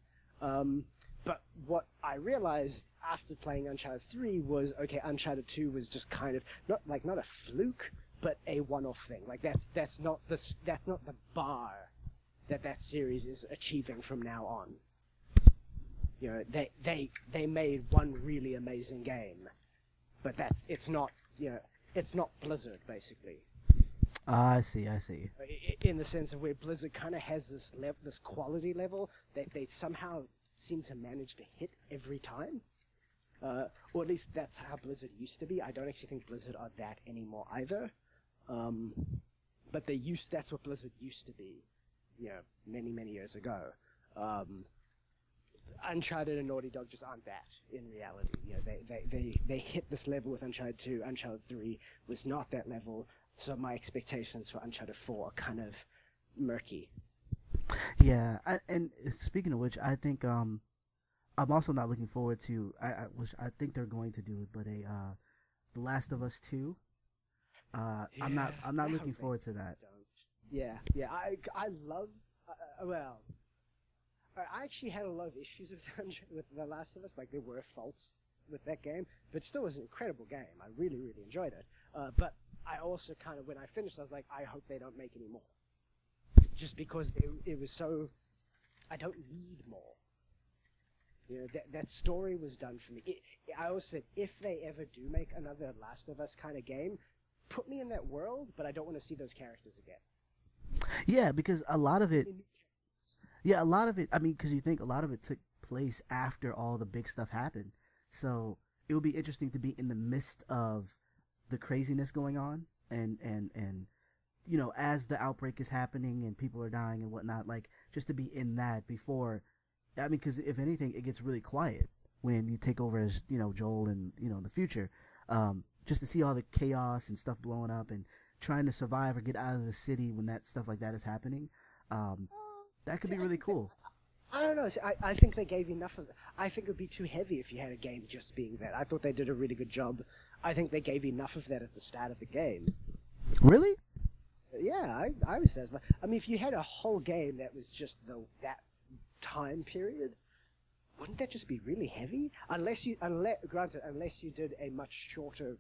S2: But what I realized after playing Uncharted 3 was, okay, Uncharted 2 was just kind of not a fluke, but a one-off thing. Like that's not the bar that series is achieving from now on. You know, they made one really amazing game, but it's not Blizzard, basically.
S1: I see.
S2: In the sense of where Blizzard kind of has this quality level that they somehow seem to manage to hit every time. Or at least that's how Blizzard used to be. I don't actually think Blizzard are that anymore either. But that's what Blizzard used to be, many, many years ago. Uncharted and Naughty Dog just aren't that in reality. They hit this level with Uncharted 2. Uncharted 3 was not that level, so my expectations for Uncharted 4 are kind of murky.
S1: Yeah, and speaking of which, I think I'm also not looking forward to. I think they're going to do it, but The Last of Us 2. I'm not looking forward to that.
S2: Yeah. I love. I actually had a lot of issues with The Last of Us. Like, there were faults with that game, but it still was an incredible game. I really, really enjoyed it. But I also kind of, when I finished, I was like, I hope they don't make any more. Just because it was so... I don't need more. That story was done for me. I also said, if they ever do make another Last of Us kind of game, put me in that world, but I don't want to see those characters again.
S1: Yeah, because a lot of it... I mean, because you think a lot of it took place after all the big stuff happened. So it would be interesting to be in the midst of the craziness going on and as the outbreak is happening and people are dying and whatnot, like, just to be in that before, I mean, because if anything, it gets really quiet when you take over as, Joel and, in the future, just to see all the chaos and stuff blowing up and trying to survive or get out of the city when that stuff like that is happening. That could be really cool.
S2: I don't know. I think they gave enough of it. I think it would be too heavy if you had a game just being that. I thought they did a really good job. I think they gave enough of that at the start of the game.
S1: Really?
S2: Yeah, I was satisfied. I mean, if you had a whole game that was just that time period, wouldn't that just be really heavy? Unless you did a much shorter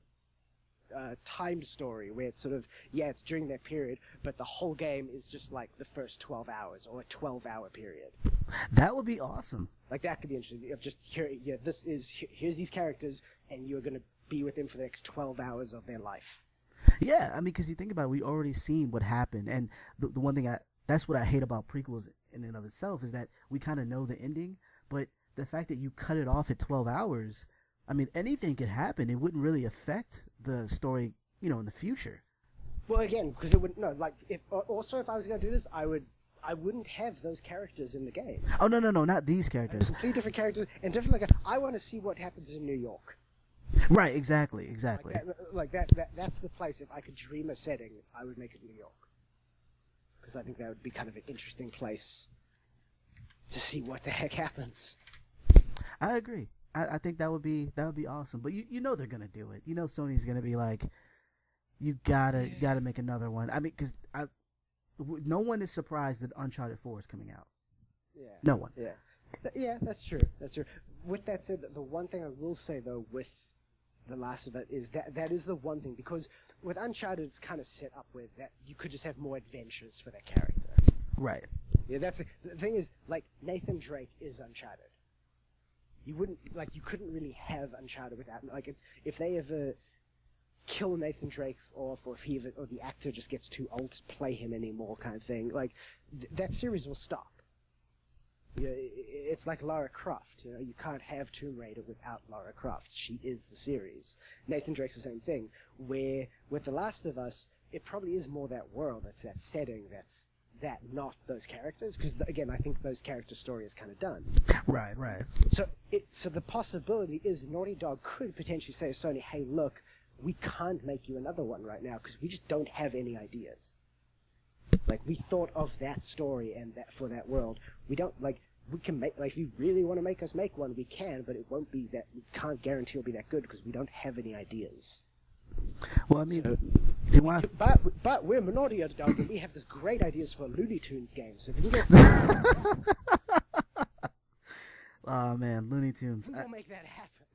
S2: timed story where it's sort of, it's during that period, but the whole game is just like the first 12 hours or a 12-hour period.
S1: That would be awesome.
S2: Like, that could be interesting. Of just here's these characters, and you're going to be with them for the next 12 hours of their life.
S1: Yeah, I mean, because you think about it, we already seen what happened, and the one thing that's what I hate about prequels in and of itself, is that we kind of know the ending, but the fact that you cut it off at 12 hours, I mean, anything could happen. It wouldn't really affect the story, in the future.
S2: Well, again, because it would no, like if also if I was going to do this, I wouldn't have those characters in the game.
S1: Oh no, not these characters.
S2: Completely different characters and different. Like I want to see what happens in New York.
S1: Right, exactly.
S2: That's the place. If I could dream a setting, I would make it New York, because I think that would be kind of an interesting place to see what the heck happens.
S1: I agree. I think that would be awesome. But you know they're gonna do it. You know Sony's gonna be like, you gotta make another one. I mean, because no one is surprised that Uncharted 4 is coming out.
S2: Yeah.
S1: No one.
S2: Yeah. Yeah, that's true. That's true. With that said, the one thing I will say though with The Last of It is that is the one thing, because with Uncharted it's kind of set up with that you could just have more adventures for that character.
S1: Right.
S2: Yeah, that's the thing is, like, Nathan Drake is Uncharted. You couldn't really have Uncharted without, like, if they ever kill Nathan Drake, or if the actor just gets too old to play him anymore, kind of thing, like, that series will stop. It's like Lara Croft. You can't have Tomb Raider without Lara Croft. She is the series. Nathan Drake's the same thing. Where with The Last of Us, it probably is more that world, that's that setting, that's that, not those characters. Because again, I think those character story is kind of done.
S1: Right.
S2: So the possibility is Naughty Dog could potentially say to Sony, "Hey, look, we can't make you another one right now because we just don't have any ideas. Like, we thought of that story and that for that world. We don't, like, we can make, like, if you really want to make us make one, we can, but it won't be that, we can't guarantee it'll be that good because we don't have any ideas."
S1: Well, I mean,
S2: but we're Naughty Dog and we have this great ideas for a Looney Tunes game, so if we get
S1: oh man, Looney Tunes.
S2: We'll make that happen.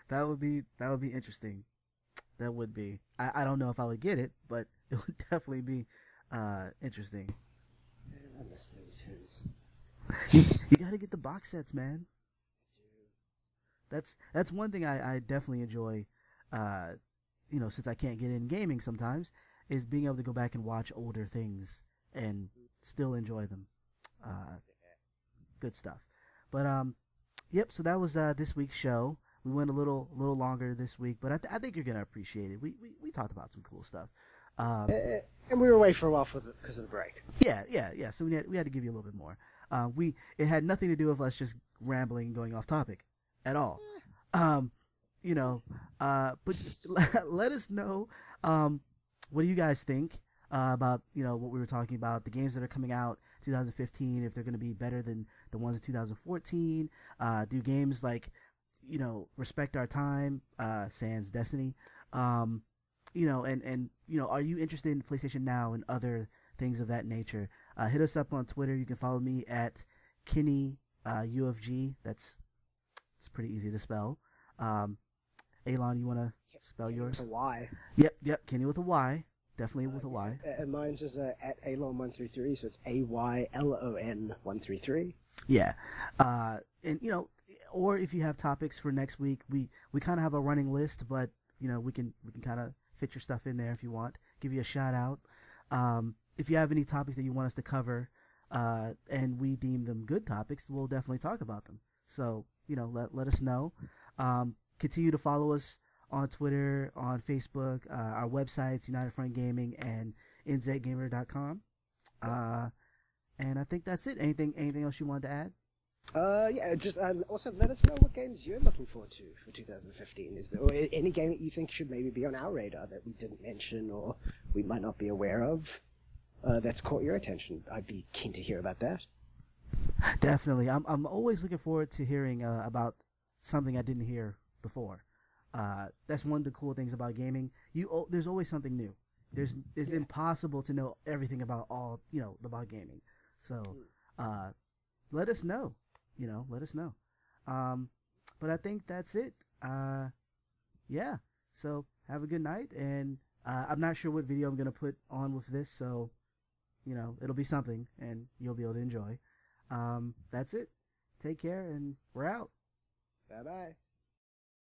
S1: That would be interesting. That would be. I don't know if I would get it, but it would definitely be interesting.
S2: I miss Looney Tunes.
S1: You got to get the box sets, man. That's one thing I definitely enjoy. Since I can't get in gaming sometimes, is being able to go back and watch older things and still enjoy them. Good stuff. But yep. So that was this week's show. We went a little longer this week, but I think you're gonna appreciate it. We talked about some cool stuff.
S2: And we were away for a while because of the break.
S1: Yeah. So we had to give you a little bit more. It had nothing to do with us just rambling and going off topic at all. But let us know. What do you guys think about what we were talking about, the games that are coming out 2015, if they're going to be better than the ones in 2014? Do games like respect our time, sans Destiny, and are you interested in PlayStation Now and other things of that nature? Hit us up on Twitter. You can follow me at Kenny UFG. It's pretty easy to spell. Elon, you want to spell yours?
S2: With a Y.
S1: Yep, Kenny with a Y. Definitely with a Y.
S2: And mine's just at Alon133, so it's AYLON133.
S1: Yeah. And or if you have topics for next week, we kind of have a running list, but we can kind of fit your stuff in there if you want. Give you a shout out. If you have any topics that you want us to cover, and we deem them good topics, we'll definitely talk about them. So let us know. Continue to follow us on Twitter, on Facebook, our websites, United Front Gaming and nzgamer.com. And I think that's it. Anything else you wanted to add?
S2: Just also let us know what games you're looking forward to for 2015. Is there or any game that you think should maybe be on our radar that we didn't mention or we might not be aware of that's caught your attention? I'd be keen to hear about that.
S1: Definitely. I'm always looking forward to hearing about something I didn't hear before. That's one of the cool things about gaming. There's always something new. It's impossible to know everything about about gaming. So let us know. Let us know. But I think that's it. Yeah. So have a good night, and I'm not sure what video I'm gonna put on with this, so it'll be something, and you'll be able to enjoy. That's it. Take care, and we're out.
S2: Bye bye.